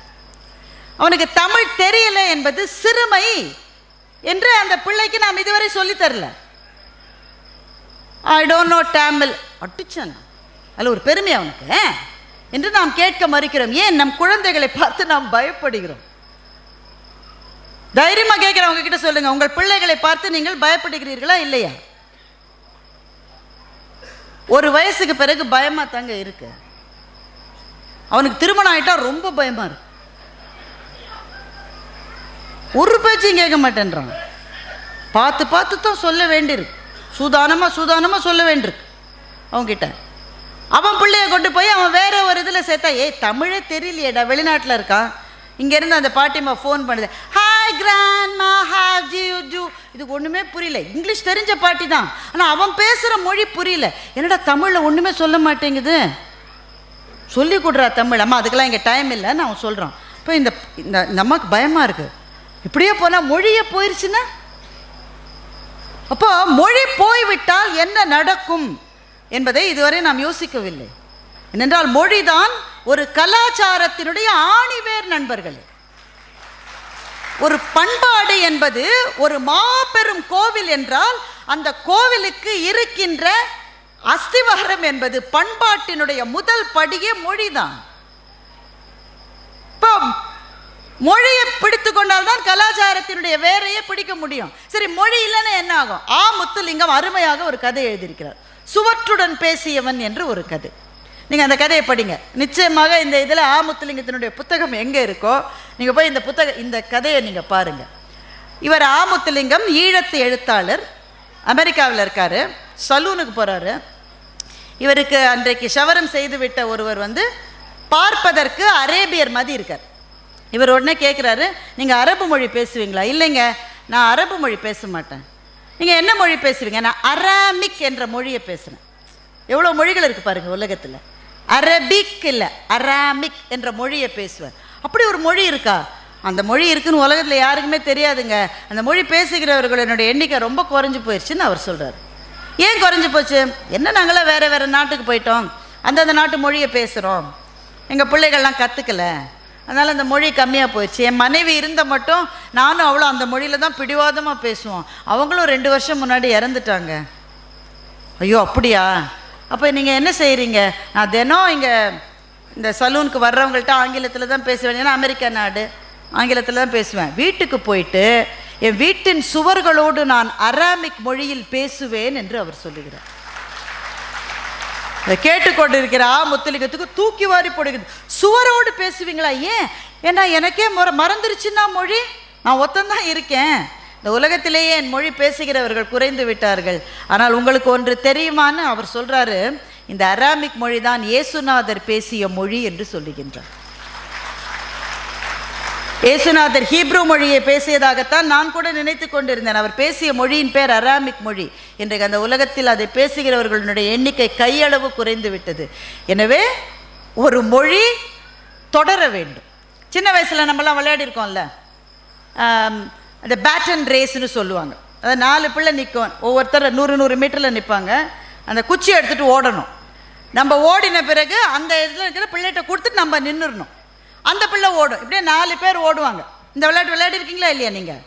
அவனுக்கு தமிழ் தெரியல என்பது சிறுமை என்று அந்த பிள்ளைக்கு நாம் இதுவரை சொல்லித்தரல. ஐ டோன்ட் நோ தமிழ் அட்டுச்சான், அதில் ஒரு பெருமை அவனுக்கு என்று நாம் கேட்க மறுக்கிறோம். ஏன்? நம் குழந்தைகளை பார்த்து நாம் பயப்படுகிறோம். தைரியமாக கேட்கிறவங்க கிட்ட சொல்லுங்க, உங்கள் பிள்ளைகளை பார்த்து நீங்கள் பயப்படுகிறீர்களா இல்லையா? ஒரு வயசுக்கு பிறகு பயமா தாங்க இருக்கு. அவனுக்கு திருமணம் ஆயிட்டா ரொம்ப பயமா இருக்கு. ஒரு பேச்சையும் கேட்க மாட்டேன்றான். பார்த்து பார்த்து தான் சொல்ல வேண்டியிருக்கு. சூதானமா சொல்ல வேண்டியிருக்கு அவன்கிட்ட. அவன் பிள்ளைய கொண்டு போய் அவன் வேற ஒரு இதில் சேர்த்தா, தமிழே தெரியலையேடா, வெளிநாட்டில் இருக்கான். இங்கேருந்து அந்த பாட்டிமா ஃபோன் பண்ணுது, hi grandma, how do you do. இதுக்கு ஒன்றுமே புரியல. இங்கிலீஷ் தெரிஞ்ச பாட்டி தான், ஆனால் அவன் பேசுகிற மொழி புரியல. என்னடா தமிழில் ஒன்றுமே சொல்ல மாட்டேங்குது, சொல்லி கொடுறா தமிழ். அம்மா அதுக்கெல்லாம் இங்கே டைம் இல்லைன்னு அவன் சொல்கிறான். இப்போ இந்த அம்மாவுக்கு பயமாக இருக்குது. இப்படியே போனால் மொழியே போயிடுச்சுன்னா, அப்போ மொழி போய்விட்டால் என்ன நடக்கும் என்பதை இதுவரை நாம் யோசிக்கவில்லை. ஏனென்றால் மொழிதான் ஒரு கலாச்சாரத்தினுடைய ஆணிவேர் நண்பர்களே. ஒரு பண்பாடு என்பது ஒரு மாபெரும் கோவில் என்றால் அந்த கோவிலுக்கு இருக்கின்ற அஸ்திவாரம் என்பது பண்பாட்டினுடைய முதல் படியே மொழிதான். இப்போ மொழியை பிடித்து கொண்டால்தான் கலாச்சாரத்தினுடைய வேரையே பிடிக்க முடியும். சரி, மொழி இல்லைன்னா என்ன ஆகும்? ஆ முத்துலிங்கம் அருமையாக ஒரு கதை எழுதியிருக்கிறார், சுவற்றுடன் பேசியவன் என்று ஒரு கதை. நீங்கள் அந்த கதையை படிங்க. நிச்சயமாக இந்த இதில் ஆ முத்துலிங்கத்தினுடைய புத்தகம் எங்கே இருக்கோ நீங்கள் போய் இந்த கதையை நீங்கள் பாருங்கள். இவர் ஆ முத்துலிங்கம் ஈழத்து எழுத்தாளர், அமெரிக்காவில் இருக்கார். சலூனுக்கு போகிறாரு. இவருக்கு அன்றைக்கு ஷவரம் செய்து விட்ட ஒருவர் பார்ப்பதற்கு அரேபியர் மாதிரி இருக்கார். இவர் உடனே கேட்குறாரு, நீங்கள் அரபு மொழி பேசுவீங்களா? இல்லைங்க, நான் அரபு மொழி பேச மாட்டேன். நீங்கள் என்ன மொழி பேசுவீங்க? நான் அராமிக் என்ற மொழியை பேசுகிறேன். எவ்வளோ மொழிகள் இருக்குது பாருங்கள் உலகத்தில். அரபிக் இல்லை, அராமிக் என்ற மொழியை பேசுவேன். அப்படி ஒரு மொழி இருக்கா? அந்த மொழி இருக்குன்னு உலகத்தில் யாருக்குமே தெரியாதுங்க. அந்த மொழி பேசுகிறவர்களுடைய எண்ணிக்கை ரொம்ப குறைஞ்சி போயிடுச்சுன்னு அவர் சொல்கிறார். ஏன் குறைஞ்சி போச்சு? என்ன, நாங்களாம் வேறு வேறு நாட்டுக்கு போயிட்டோம், அந்தந்த நாட்டு மொழியை பேசுகிறோம், எங்கள் பிள்ளைகள்லாம் கற்றுக்கலை, அதனால் அந்த மொழி கம்மியாக போயிடுச்சு. என் மனைவி இருந்த மட்டும் நானும் அவ்வளோ அந்த மொழியில் தான் பிடிவாதமாக பேசுவோம். அவங்களும் 2 வருஷம் முன்னாடி இறந்துட்டாங்க. ஐயோ அப்படியா? அப்போ நீங்கள் என்ன செய்கிறீங்க? நான் தினம் இங்கே இந்த சலூனுக்கு வர்றவங்கள்ட்ட ஆங்கிலத்தில் தான் பேசுவேன். ஏன்னா அமெரிக்கா நாடு, ஆங்கிலத்தில் தான் பேசுவேன். வீட்டுக்கு போயிட்டு என் வீட்டின் சுவர்களோடு நான் அராமிக் மொழியில் பேசுவேன் என்று அவர் சொல்லுகிறார். கேட்டுக்கொண்டிருக்கிற முத்தலிங்கத்துக்கு தூக்கி வாரி போடுகிறது. சுவரோடு பேசுவீங்களா? ஏன்? ஏன்னா எனக்கே மறந்துருச்சுன்னா மொழி, நான் ஒத்தந்தான் இருக்கேன். இந்த உலகத்திலேயே என் மொழி பேசுகிறவர்கள் குறைந்து விட்டார்கள். ஆனால் உங்களுக்கு ஒன்று தெரியுமான்னு அவர் சொல்றாரு, இந்த அராமிக் மொழி தான் இயேசுநாதர் பேசிய மொழி என்று சொல்லுகின்றார். இயேசுநாதர் ஹீப்ரு மொழியை பேசியதாகத்தான் நான் கூட நினைத்து கொண்டிருந்தேன். அவர் பேசிய மொழியின் பேர் அராமிக் மொழி. இன்றைக்கு அந்த உலகத்தில் அதை பேசுகிறவர்களுடைய எண்ணிக்கை கையளவு குறைந்து விட்டது. எனவே ஒரு மொழி தொடர வேண்டும். சின்ன வயசில் நம்மலாம் விளையாடி இருக்கோம்ல, அந்த பேட்டன் ரேஸ்ன்னு சொல்லுவாங்க. அதை 4 பிள்ளை நிற்கும், ஒவ்வொருத்தர் 100 மீட்டரில் நிற்பாங்க. அந்த குச்சி எடுத்துகிட்டு ஓடணும். நம்ம ஓடின பிறகு அந்த இதில் இருக்கிற பிள்ளைகிட்ட கொடுத்துட்டு நம்ம நின்றுடணும். அந்த பிள்ளை ஓடும். இப்படியே 4 பேர் ஓடுவாங்க. இந்த விளையாட்டு விளையாடி இருக்கீங்களா இல்லையா நீங்கள்?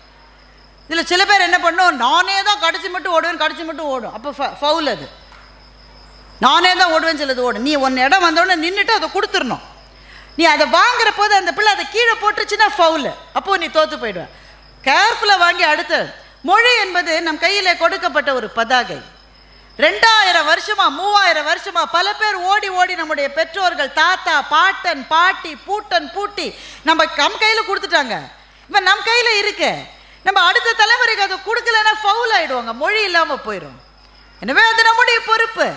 இதில் சில பேர் என்ன பண்ணும், நானே தான் கடைசி மட்டும் ஓடுவேன், கடைசி மட்டும் ஓடும். அப்போ ஃபவுல். அது நானே தான் ஓடுவேன்னு சிலது ஓடும். நீ ஒன்று இடம் வந்தோடனே நின்றுட்டு அதை கொடுத்துடணும். நீ அதை வாங்குற போது அந்த பிள்ளை அதை கீழே போட்டுருச்சுன்னா ஃபவுல். அப்போது நீ தோற்று போயிடுவேன். கேர்ஃபுல்லாக வாங்கி. அடுத்து, மொழி என்பது நம் கையில் கொடுக்கப்பட்ட ஒரு பதாகை. 2000 வருஷமா 3000 வருஷமா பல பேர் ஓடி ஓடி நம்முடைய பெற்றோர்கள், தாத்தா, பாட்டன், பாட்டி, பூட்டன், பூட்டி நம்ம கையில் கொடுத்துட்டாங்க. இப்போ நம் கையில் இருக்கு. நம்ம அடுத்த தலைமுறைக்கு அதை கொடுக்கலன்னா ஃபவுல் ஆயிடுவாங்க, மொழி இல்லாமல் போயிடும். எனவே அது நம்முடைய பொறுப்பு.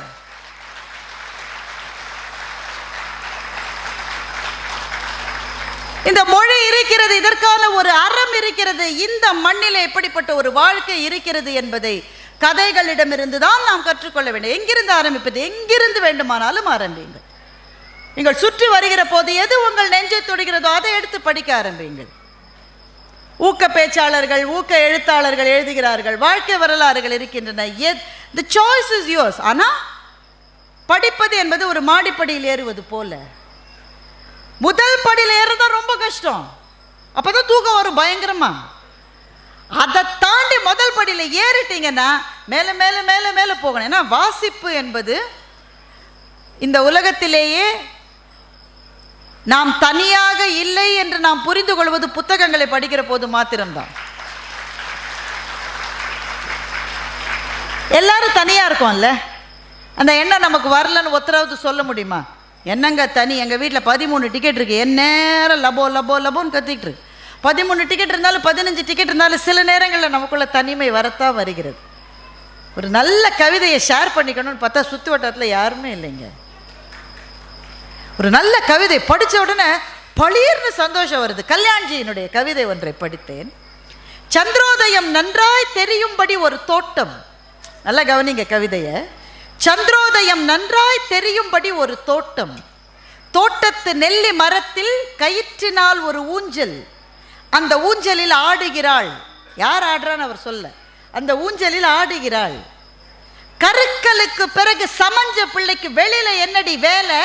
இந்த மொழி இருக்கிறது, இதற்கான ஒரு அறம் இருக்கிறது. இந்த மண்ணில் எப்படிப்பட்ட ஒரு வாழ்க்கை இருக்கிறது என்பதை கதைகளிடமிருந்து தான் நாம் கற்றுக்கொள்ள வேண்டும். எங்கிருந்து ஆரம்பிப்பது? எங்கிருந்து வேண்டுமானாலும் ஆரம்பியுங்கள். நீங்கள் சுற்றி வருகிற போது எது உங்கள் நெஞ்சை தொடுகிறதோ அதை எடுத்து படிக்க ஆரம்பியுங்கள். ஊக்க பேச்சாளர்கள், ஊக்க எழுத்தாளர்கள் எழுதுகிறார்கள், வாழ்க்கை வரலாறுகள் இருக்கின்றன. The choice is yours. ஆனால் படிப்பது என்பது ஒரு மாடிப்படியில் ஏறுவது போல. முதல் படியில் ஏறதான் ரொம்ப கஷ்டம். அப்போதான் தூக்கம் வரும் பயங்கரமா. அதை தாண்டி முதல் படியில் ஏறிட்டீங்கன்னா மேலே மேலே மேலே மேலே போகணும். ஏன்னா வாசிப்பு என்பது இந்த உலகத்திலேயே நாம் தனியாக இல்லை என்று நாம் புரிந்து கொள்வது புத்தகங்களை படிக்கிற போது மாத்திரம்தான். எல்லாரும் தனியாக இருக்கோம்ல, அந்த எண்ணம் நமக்கு வரலன்னு ஒத்தராவது சொல்ல முடியுமா? என்னங்க தனி? எங்கள் வீட்டில் 13 டிக்கெட் இருக்குது, என் நேரம் லபோ லபோ லபோன்னு கத்திக்கிட்டு இருக்கு. 13 டிக்கெட் இருந்தாலும் 15 டிக்கெட் இருந்தாலும் சில நேரங்களில் நமக்குள்ள தனிமை வரத்தான் வருகிறது. ஒரு நல்ல கவிதையை ஷேர் பண்ணிக்கணும்னு பார்த்தா சுற்று வட்டாரத்தில் யாருமே இல்லைங்க. ஒரு நல்ல கவிதை படித்த உடனே பளீர்னு சந்தோஷம் வருது. கல்யாண்ஜியினுடைய கவிதை ஒன்றை படித்தேன். சந்திரோதயம் நன்றாய் தெரியும்படி ஒரு தோட்டம். நல்லா கவனிங்க கவிதையை. சந்திரோதயம் நன்றாய் தெரியும்படி ஒரு தோட்டம், தோட்டத்து நெல்லி மரத்தில் கயிற்றினால் ஒரு ஊஞ்சல், அந்த ஊஞ்சலில் ஆடுகிறாள். யார் ஆடுறான்னு அவர் சொல்ல, அந்த ஊஞ்சலில் ஆடுகிறாள். கருக்கலுக்கு பிறகு சமஞ்ச பிள்ளைக்கு வெளியில என்னடி வேலை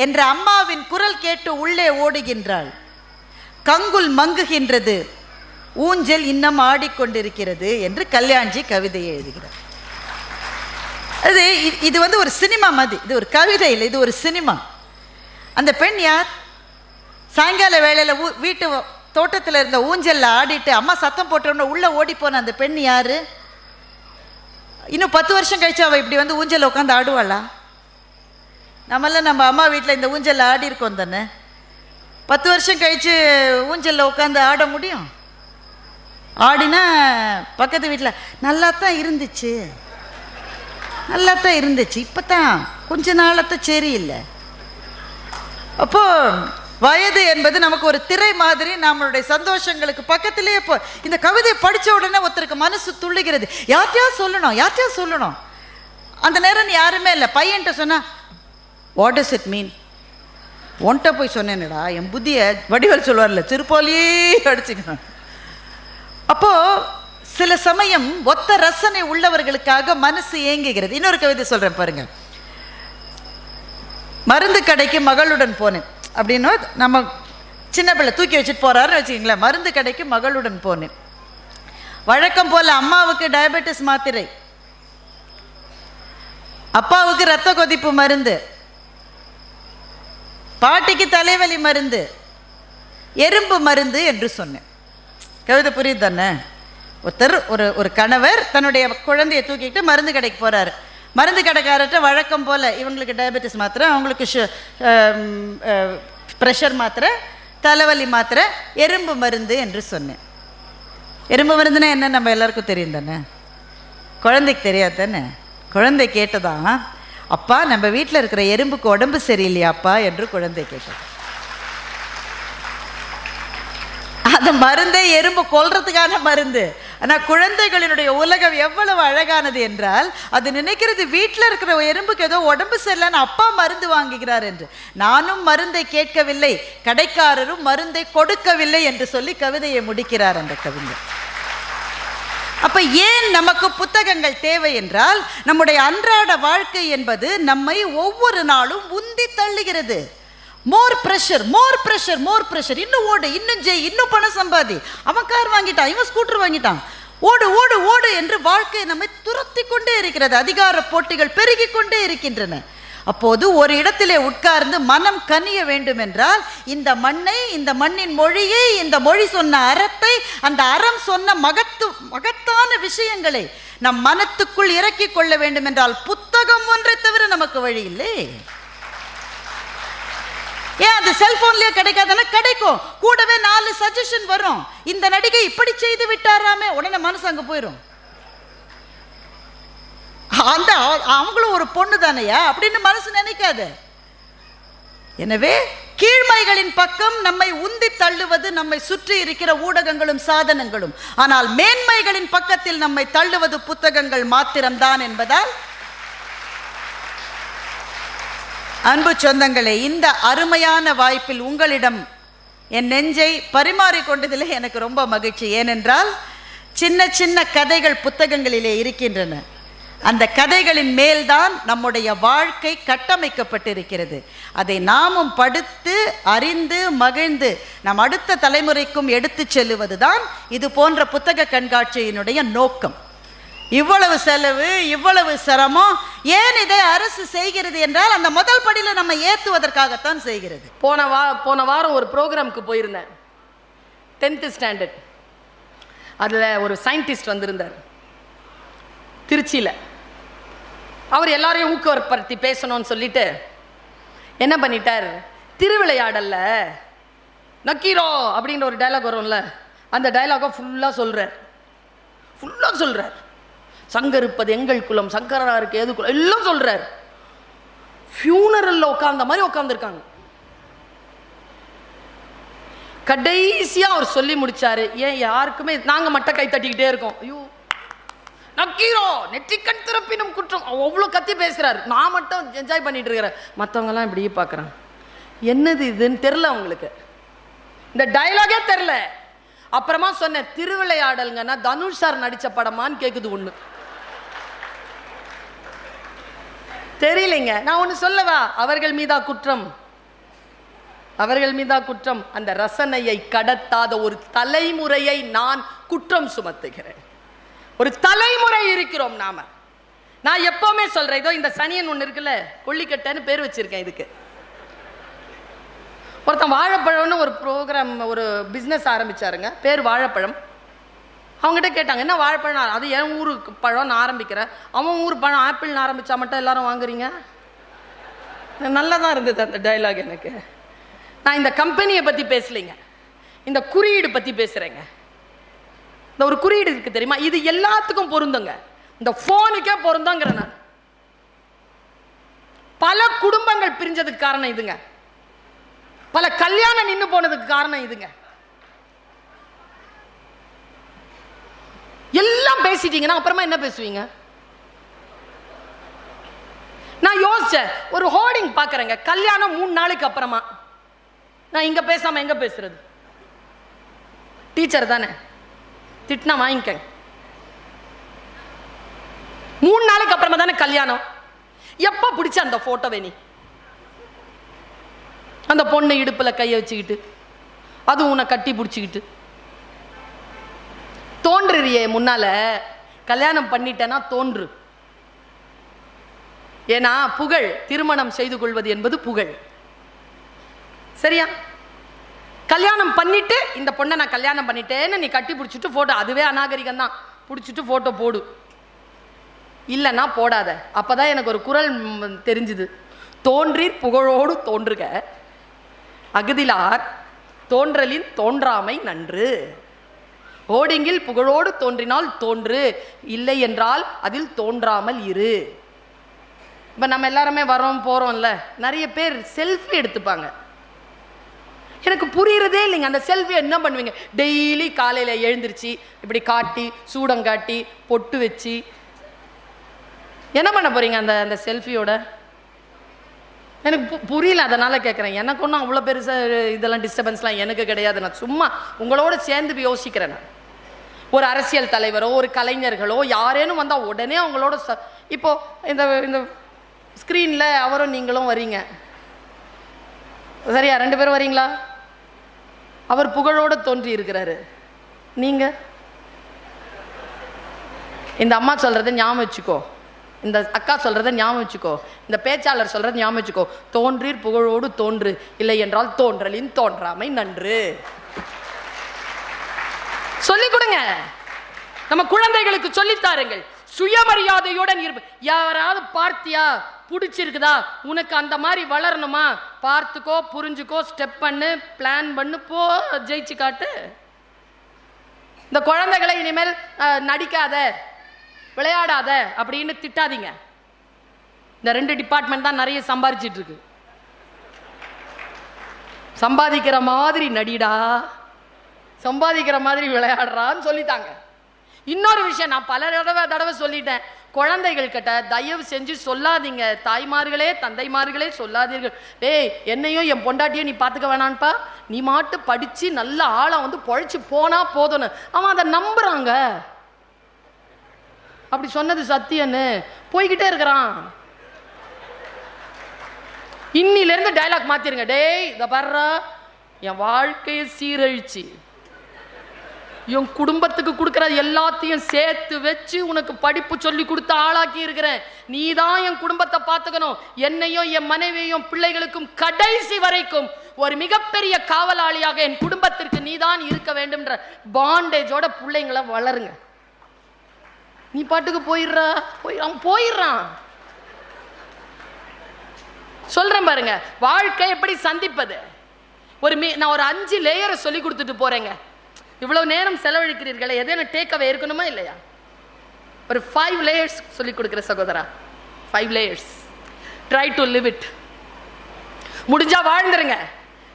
என்ற அம்மாவின் குரல் கேட்டு உள்ளே ஓடுகின்றாள். கங்குல் மங்குகின்றது, ஊஞ்சல் இன்னும் ஆடிக்கொண்டிருக்கிறது என்று கல்யாண்ஜி கவிதையை எழுதுகிறார். இது வந்து ஒரு சினிமா மாதிரி. இது ஒரு கவிதை இல்லை, இது ஒரு சினிமா. அந்த பெண் யார்? சாயங்கால வேளையில் வீட்டு தோட்டத்தில் இருந்த ஊஞ்சலில் ஆடிட்டு அம்மா சத்தம் போட்டோன்னு உள்ளே ஓடி போன அந்த பெண் யாரு? இன்னும் 10 வருஷம் கழிச்சு அவள் இப்படி வந்து ஊஞ்சலில் உட்காந்து ஆடுவாளா? நம்மளாம் நம்ம அம்மா வீட்டில் இந்த ஊஞ்சலில் ஆடி இருக்கோம் தானே. 10 வருஷம் கழிச்சு ஊஞ்சலில் உட்காந்து ஆட முடியும்? ஆடினா பக்கத்து வீட்டில் நல்லா தான் இருந்துச்சு, நல்லா தான் இருந்துச்சு, இப்போ தான் கொஞ்ச நாளத்தான் சரியில்லை. அப்போது வயது என்பது நமக்கு ஒரு திரை மாதிரி, நம்மளுடைய சந்தோஷங்களுக்கு பக்கத்திலேயே இந்த கவிதையை படித்த உடனே ஒருத்தருக்கு மனசு துள்ளுகிறது. யார்கிட்டயா சொல்லணும். அந்த நேரம் யாருமே இல்லை. பையன்கிட்ட சொன்னா வாட் டஸ் இட் மீன், ஒன்ட்ட போய் சொன்னேன்டா, என் புத்திய வடிவேல் சொல்வார்ல, திருப்பாலியே அடிச்சுக்கணும். அப்போ சில சமயம் ஒத்த ரசனை உள்ளவர்களுக்காக மனசு ஏங்குகிறது. இன்னொரு கவிதை சொல்றேன் பாருங்க. மருந்து கடைக்கு மகளுடன் போனேன் அப்படின்னு நம்ம சின்ன பிள்ளை தூக்கி வச்சுட்டு போறாருன்னு வச்சுக்கிங்களேன். மருந்து கடைக்கு மகளுடன் போனேன். வழக்கம் போல அம்மாவுக்கு டயபெட்டிஸ் மாத்திரை, அப்பாவுக்கு ரத்த கொதிப்பு மருந்து, பாட்டிக்கு தலைவலி மருந்து, எறும்பு மருந்து என்று சொன்னேன். கவிதை புரியுது தானே? ஒருத்தர் ஒரு கணவர் தன்னுடைய குழந்தையை தூக்கிட்டு மருந்து கடைக்கு போறாரு. மருந்து கடைக்காரர்கிட்ட வழக்கம் போல இவங்களுக்கு டயபெட்டிஸ் மாத்திரை, அவங்களுக்கு ப்ரெஷர் மாத்திரை, தலைவலி மாத்திரை, எறும்பு மருந்து என்று சொன்னேன். எறும்பு மருந்துன்னா என்ன நம்ம எல்லாருக்கும் தெரியும் தானே? குழந்தைக்கு தெரியாது தானே? குழந்தை கேட்டதான், அப்பா நம்ம வீட்டில் இருக்கிற எறும்புக்கு உடம்பு சரியில்லையாப்பா என்று குழந்தை கேட்டது. அந்த மருந்தே எறும்பு கொல்றதுக்கான மருந்து. ஆனால் குழந்தைகளினுடைய உலகம் எவ்வளவு அழகானது என்றால், அது நினைக்கிறது வீட்டில் இருக்கிற எறும்புக்கு ஏதோ உடம்பு சரியில்லைன்னு அப்பா மருந்து வாங்குகிறார் என்று. நானும் மருந்தை கேட்கவில்லை, கடைக்காரரும் மருந்தை கொடுக்கவில்லை என்று சொல்லி கவிதையை முடிக்கிறார் அந்த கவிஞர். அப்ப ஏன் நமக்கு புத்தகங்கள் தேவை என்றால், நம்முடைய அன்றாட வாழ்க்கை என்பது நம்மை ஒவ்வொரு நாளும் உந்தி தள்ளுகிறது. மோர் பிரஷர், இன்னும் ஓடு, இன்னும் ஜெய், இன்னும் பணம் சம்பாதி, அவன் கார் வாங்கிட்டான், இவன் ஸ்கூட்டர் வாங்கிட்டான், ஓடு ஓடு ஓடு என்று வாழ்க்கை நம்மை துரத்தி கொண்டே இருக்கிறது. அதிகார போட்டிகள் பெருகி கொண்டே இருக்கின்றன. அப்போது ஒரு இடத்திலே உட்கார்ந்து மனம் கனிய வேண்டும் என்றால், இந்த மண்ணை, இந்த மண்ணின் மொழியை, இந்த மொழி சொன்ன அறத்தை, அந்த அறம் சொன்ன மகத்தான விஷயங்களை நம் மனத்துக்குள் இறக்கி கொள்ள வேண்டும் என்றால் புத்தகம் ஒன்றை தவிர நமக்கு வழி இல்லை. ஏன் அது செல்போன்லயே கிடைக்காதுன்னா கிடைக்கும். கூடவே 4 சஜஷன் வரும். இந்த நடிகை இப்படி செய்து விட்டாராமே, உடனே மனசு அங்க போயிடும். அந்த அவங்களும் ஒரு பொண்ணு தானையா அப்படின்னு மனசு நினைக்காது. எனவே கீழ்மைகளின் பக்கம் நம்மை உந்தி தள்ளுவது நம்மை சுற்றி இருக்கிற ஊடகங்களும் சாதனங்களும். ஆனால் மேன்மைகளின் பக்கத்தில் நம்மை தள்ளுவது புத்தகங்கள் மாத்திரம்தான் என்பதால், அன்பு சொந்தங்களே, இந்த அருமையான வாய்ப்பில் உங்களிடம் என் நெஞ்சை பரிமாறிக்கொண்டதில் எனக்கு ரொம்ப மகிழ்ச்சி. ஏனென்றால் சின்ன சின்ன கதைகள் புத்தகங்களிலே இருக்கின்றன. அந்த கதைகளின் மேல்தான் நம்முடைய வாழ்க்கை கட்டமைக்கப்பட்டிருக்கிறது. அதை நாமும் படித்து அறிந்து மகிழ்ந்து நம் அடுத்த தலைமுறைக்கும் எடுத்து செல்லுவதுதான் இது போன்ற புத்தக கண்காட்சியினுடைய நோக்கம். இவ்வளவு செலவு, இவ்வளவு சிரமம் ஏன் இதை அரசு செய்கிறது என்றால், அந்த முதல் படியில் நம்ம ஏற்றுவதற்காகத்தான் செய்கிறது. போன வாரம் ஒரு ப்ரோக்ராமுக்கு போயிருந்தேன், 10th ஸ்டாண்டர்ட். அதில் ஒரு சயின்டிஸ்ட் வந்திருந்தார் திருச்சியில். அவர் எல்லாரையும் ஊக்கப்படுத்தி பேசணும்னு சொல்லிட்டு என்ன பண்ணிட்டார், திருவிளையாடல்ல நக்கீரோ அப்படின்ற ஒரு டைலாக் வரும்ல, அந்த டைலாகை ஃபுல்லாக சொல்கிறார். சங்கர் இருப்பது எங்கள் குலம், சங்கரனாருக்கு ஏது குலம் எல்லாம் சொல்றார். ஃபியூனரல்ல உட்கார்ந்த மாதிரி உட்கார்ந்துருக்காங்க. கடைசியா அவர் சொல்லி முடிச்சாரு. ஏன் யாருக்குமே, நாங்க மட்டும் கை தட்டிக்கிட்டே இருக்கோம். ஐயோ நக்கீரோ நெற்றிக்கண் திறப்பினும் குற்றம், அவ்வளோ கத்தி பேசுறாரு. நான் மட்டும் என்ஜாய் பண்ணிட்டு இருக்கிறேன். மற்றவங்க எல்லாம் இப்படியே பார்க்குறாங்க. என்னது இதுன்னு தெரில அவங்களுக்கு, இந்த டைலாகே தெரில. அப்புறமா சொன்ன திருவிளையாடல்ங்கன்னா தனுஷ் சார் நடிச்ச படமான்னு கேட்குது. ஒன்று தெரியலைங்க. நான் ஒன்று சொல்லவா, அவர்கள் மீதா குற்றம். அந்த ரசனையை கடத்தாத ஒரு தலைமுறையை நான் குற்றம் சுமத்துகிறேன். ஒரு தலைமுறை இருக்கிறோம் நாம. நான் எப்பவுமே சொல்றேன், இதோ இந்த சனியன் ஒன்று இருக்குல்ல, கொல்லிக்கட்டைன்னு பேர் வச்சிருக்கேன் இதுக்கு. ஒருத்தன் வாழைப்பழம்னு ஒரு ப்ரோக்ராம், ஒரு பிஸ்னஸ் ஆரம்பிச்சாருங்க, பேர் வாழைப்பழம். அவங்ககிட்ட கேட்டாங்க, என்ன வாழைப்பழம்? அது என் ஊருக்கு பழம் நான் ஆரம்பிக்கிறேன், அவன் ஊர் பழம் ஆப்பிள்னு ஆரம்பித்தா மட்டும் எல்லாரும் வாங்குறீங்க. நல்லா தான் இருந்தது அந்த டைலாக் எனக்கு. நான் இந்த கம்பெனியை பற்றி பேசலைங்க, இந்த குறியீடு பற்றி பேசுகிறேங்க. இந்த ஒரு குறியீடு இருக்குது தெரியுமா, இது எல்லாத்துக்கும் பொருந்துங்க. இந்த ஃபோனுக்கே பொருந்தங்கிறேன் நான். பல குடும்பங்கள் பிரிஞ்சதுக்கு காரணம் இதுங்க. பல கல்யாணம் நின்னு போனதுக்கு காரணம் இதுங்க. எல்லாம் பேசிட்டீங்கன்னா அப்புறமா என்ன பேசுவீங்க? நான் யோசிச்சேன், ஒரு ஹோர்டிங் பார்க்குறேங்க, கல்யாணம் 3 நாளுக்கு அப்புறமா. நான் இங்கே பேசாமல் எங்கே பேசுறது? டீச்சர் தானே, திட்டினா வாங்கிக்க. 3 நாளுக்கு அப்புறமா தானே கல்யாணம். எப்போ பிடிச்ச அந்த ஃபோட்டோவை நீ? அந்த பொண்ணு இடுப்பில் கையை வச்சுக்கிட்டு, அது உன்னை கட்டி பிடிச்சிக்கிட்டு தோன்றுறியே முன்னால. கல்யாணம் பண்ணிட்டேன்னா தோன்று. ஏன்னா புகழ், திருமணம் செய்து கொள்வது என்பது புகழ். சரியா? கல்யாணம் பண்ணிட்டு இந்த பொண்ணை நான் கல்யாணம் பண்ணிட்டேன்னு நீ கட்டி பிடிச்சிட்டு போட்டோ, அதுவே அநாகரிகம் தான். பிடிச்சிட்டு போட்டோ போடு, இல்லைன்னா போடாத. அப்பதான் எனக்கு ஒரு குரல் தெரிஞ்சுது. தோன்றீர் புகழோடு தோன்றுக, அகுதிலார் தோன்றலின் தோன்றாமை நன்று. ஓடிங்கில் புகழோடு தோன்றினால் தோன்று, இல்லை என்றால் அதில் தோன்றாமல் இரு. இப்போ நம்ம எல்லாருமே வரோம் போகிறோம்ல, நிறைய பேர் செல்ஃபி எடுத்துப்பாங்க. எனக்கு புரியுறதே இல்லைங்க. அந்த செல்ஃபி என்ன பண்ணுவீங்க? டெய்லி காலையில் எழுந்திருச்சு இப்படி காட்டி, சூடம் காட்டி, பொட்டு வச்சு என்ன பண்ண போறீங்க அந்த அந்த செல்ஃபியோட? எனக்கு புரியல, அதனால் கேட்குறேன். எனக்கு ஒன்றும் அவ்வளோ பெருசாக இதெல்லாம் டிஸ்டர்பன்ஸ்லாம் எனக்கு கிடையாது. நான் சும்மா உங்களோட சேர்ந்து யோசிக்கிறேன். நான் ஒரு அரசியல் தலைவரோ ஒரு கலைஞர்களோ யாரேனும் வந்தால் உடனே அவங்களோட இப்போது இந்த இந்த ஸ்க்ரீனில் அவரும் நீங்களும் வரீங்க, சரியா? 2 பேரும் வரீங்களா? அவர் புகழோடு தோன்றி இருக்கிறாரு. நீங்கள் இந்த அம்மா சொல்கிறத ஞாபகம் வச்சுக்கோ, இந்த அக்கா சொல்கிறத ஞாபகம் வச்சுக்கோ, இந்த பேச்சாளர் சொல்கிறத ஞாபகம் வச்சுக்கோ. தோன்றீர் புகழோடு தோன்று, இல்லை என்றால் தோன்றலின் தோன்றாமை நன்று. சொல்லிக் கொடுங்க, நம்ம குழந்தைகளுக்கு சொல்லித்தாருங்கள். சுயமரியாதையுடன் இருப்பு. யாராவது பார்த்தியா, பிடிச்சிருக்குதா, உனக்கு அந்த மாதிரி வளரணுமா, பார்த்துக்கோ, புரிஞ்சுக்கோ, ஸ்டெப் பண்ணு, பிளான் பண்ணு, போ, ஜெயிச்சு காட்டு. இந்த குழந்தைகளை இனிமேல் நடிக்காத, விளையாடாத அப்படின்னு திட்டாதீங்க. இந்த 2 டிபார்ட்மெண்ட் தான் நிறைய சம்பாதிச்சிட்டு இருக்கு. சம்பாதிக்கிற மாதிரி நடிடா, சம்பாதிக்கிற மாதிரி விளையாடுறான்னு சொல்லிட்டாங்க. இன்னொரு விஷயம் நான் பல தடவை சொல்லிட்டேன், குழந்தைகள் கிட்ட தயவு செஞ்சு சொல்லாதீங்க. தாய்மார்களே, தந்தைமார்களே சொல்லாதீர்கள். டேய், என்னையும் என் பொண்டாட்டியும் நீ பார்த்துக்க வேணான்ப்பா, நீ மாட்டு படித்து நல்ல ஆளாக வந்து பொழைச்சி போனா போதும்னு. அவன் அதை நம்புறாங்க. அப்படி சொன்னது சத்தியன்னு போய்கிட்டே இருக்கிறான். இன்னிலிருந்து டைலாக் மாத்திருங்க. டேய், இதை பாருடா, என் வாழ்க்கையை சீரழிச்சு என் குடும்பத்துக்கு கொடுக்குற எல்லாத்தையும் சேர்த்து வச்சு உனக்கு படிப்பு சொல்லி கொடுத்து ஆளாக்கி இருக்கிறேன். நீ தான் என் குடும்பத்தை பார்த்துக்கணும். என்னையும் என் மனைவியையும் பிள்ளைகளுக்கும் கடைசி வரைக்கும் ஒரு மிகப்பெரிய காவலாளியாக என் குடும்பத்திற்கு நீ தான் இருக்க வேண்டும்ன்ற பாண்டேஜோட பிள்ளைங்களை வளருங்க. நீ பாட்டுக்கு போயிடுறான். சொல்றேன் பாருங்க, வாழ்க்கை எப்படி சந்திப்பது. நான் ஒரு 5 லேயரை சொல்லி கொடுத்துட்டு போறேங்க. இவ்வளவு நேரம் செலவழிக்கிறீர்களே, எதேனும் டேக் அவே இருக்கணுமா இல்லையா? ஒரு 5 லேயர்ஸ் சொல்லி கொடுக்குற சகோதரா. 5 layers. Try to live it. முடிஞ்சா வாழ்ந்துருங்க.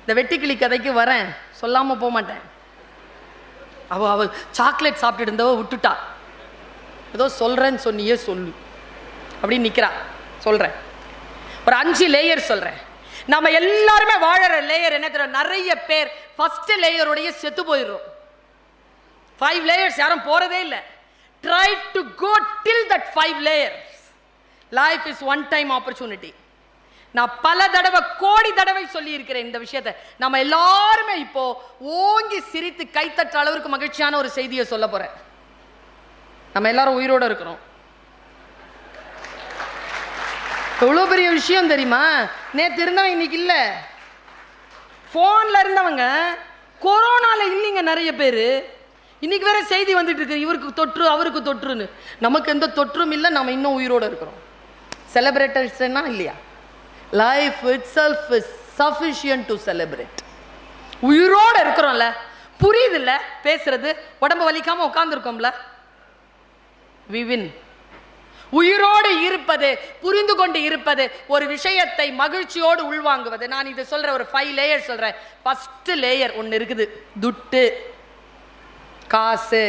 இந்த வெட்டிக்கிளி கதைக்கு வரேன், சொல்லாம போக மாட்டேன். அவ சாக்லேட் சாப்பிட்டு இருந்தவ விட்டுட்டா. ஏதோ சொல்றேன்னு சொன்னியே சொல்லு அப்படின்னு நிக்கிறா. சொல்றேன், ஒரு 5 லேயர் சொல்றேன். நம்ம எல்லாருமே வாழற லேயர் என்ன தெரியும்? நிறைய பேர் ஃபர்ஸ்ட் லேயருடைய செத்து போயிடுறோம். 5 layers யாரும் போறதே இல்லை. Try to go till that 5 layers. Life is one time opportunity. நான் பல தடவை, கோடி தடவை சொல்லி இருக்கிறேன் இந்த விஷயத்தை. நம்ம எல்லாருமே இப்போ ஓங்கி சிரித்து கைத்தட்ட அளவுக்கு மகிழ்ச்சியான ஒரு செய்தியை சொல்ல போறேன். நம்ம எல்லாரும் உயிரோட இருக்கிறோம். எவ்வளோ பெரிய விஷயம் தெரியுமா? நேற்று இருந்தவங்க இன்னைக்கு இல்லை. ஃபோனில் இருந்தவங்க கொரோனாவில் இல்லைங்க நிறைய பேர். இன்னைக்கு வேற செய்தி வந்துட்டு இருக்கு, இவருக்கு தொற்று அவருக்கு தொற்றுன்னு. நமக்கு எந்த தொற்றும் இல்லை, நம்ம இன்னும் உயிரோடு இருக்கிறோம். செலிப்ரேட்டர்ஸ்னா இல்லையா? Life it self is sufficient to celebrate. உயிரோடு இருக்கிறோம்ல, புரியுது இல்லை பேசுறது? உடம்பு வலிக்காம உட்காந்துருக்கோம்ல, வி வின். உயிரோடு இருப்பது, புரிந்து கொண்டு இருப்பது, ஒரு விஷயத்தை மகிழ்ச்சியோடு உள்வாங்குவது. நான் இது சொல்றேன், ஒரு 5 லேயர் சொல்றேன். ஃபர்ஸ்ட் லேயர் ஒன்று இருக்குது, துட்டு, காசு,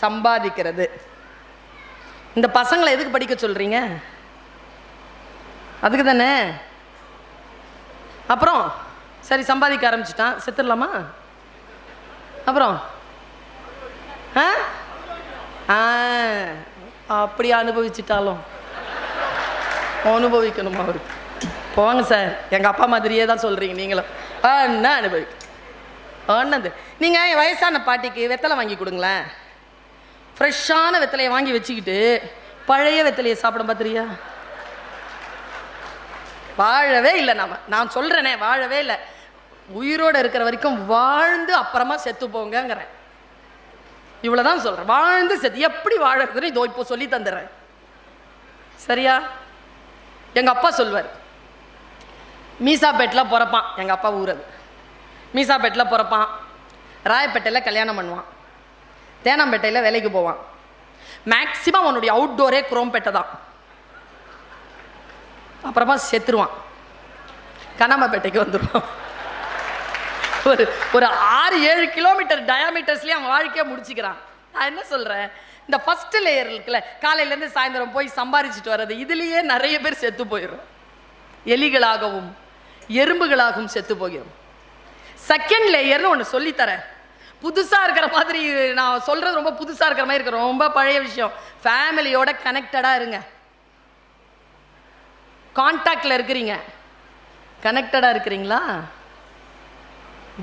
சம்பாதிக்கிறது. இந்த பசங்களை எதுக்கு படிக்க சொல்றீங்க? அதுக்கு தானே. அப்புறம் சரி சம்பாதிக்க ஆரம்பிச்சிட்டான், செத்துடலாமா? அப்புறம் அப்படி அனுபவிச்சுட்டாலும் அனுபவிக்கணுமா அவருக்கு? போங்க சார், எங்கள் அப்பா மாதிரியே தான் சொல்கிறீங்க நீங்களும். என்ன அனுபவிக்க ஒன்னது? நீங்கள் வயசான பாட்டிக்கு வெத்தலை வாங்கி கொடுங்களேன். ஃப்ரெஷ்ஷான வெத்தலையை வாங்கி வச்சுக்கிட்டு பழைய வெத்தலையை சாப்பிட பார்த்துறியா? வாழவே இல்லை. நான் சொல்கிறேனே, வாழவே இல்லை. உயிரோடு இருக்கிற வரைக்கும் வாழ்ந்து அப்புறமா செத்து போங்கிறேன். இவ்வளோதான் சொல்கிறேன். வாழ்ந்து செத்து எப்படி வாழறதுன்னு இதோ இப்போ சொல்லி தந்துடுறேன். சரியா? எங்கள் அப்பா சொல்வார், மீசாப்பேட்டில் பிறப்பான். எங்கள் அப்பா ஊர் அது. மீசாப்பேட்டில் பிறப்பான், ராயப்பேட்டையில் கல்யாணம் பண்ணுவான், தேனாம்பேட்டையில் வேலைக்கு போவான். மேக்சிமம் அவனுடைய அவுட்டோரே குரோம்பேட்டை தான். அப்புறமா செத்துருவான், கண்ணாம்பேட்டைக்கு வந்துடுவான். ஒரு 6-7 கிலோமீட்டர் டயாமீட்டர்ஸ்லேயே அவன் வாழ்க்கையை முடிச்சுக்கிறான். நான் என்ன சொல்கிறேன், இந்த ஃபர்ஸ்ட் லேயர் இருக்குல்ல, காலையிலேருந்து சாயந்தரம் போய் சம்பாரிச்சிட்டு வர்றது, இதுலேயே நிறைய பேர் செத்து போயிடும். எலிகளாகவும் எறும்புகளாகவும் செத்து போகிறோம். செகண்ட் லேயர்னு ஒன்று சொல்லித்தரேன். புதுசாக இருக்கிற மாதிரி நான் சொல்கிறது ரொம்ப புதுசாக இருக்கிற மாதிரி இருக்கிற ரொம்ப பழைய விஷயம். ஃபேமிலியோட கனெக்டடாக இருங்க. கான்டாக்டில் இருக்கிறீங்க, கனெக்டடாக இருக்கிறீங்களா?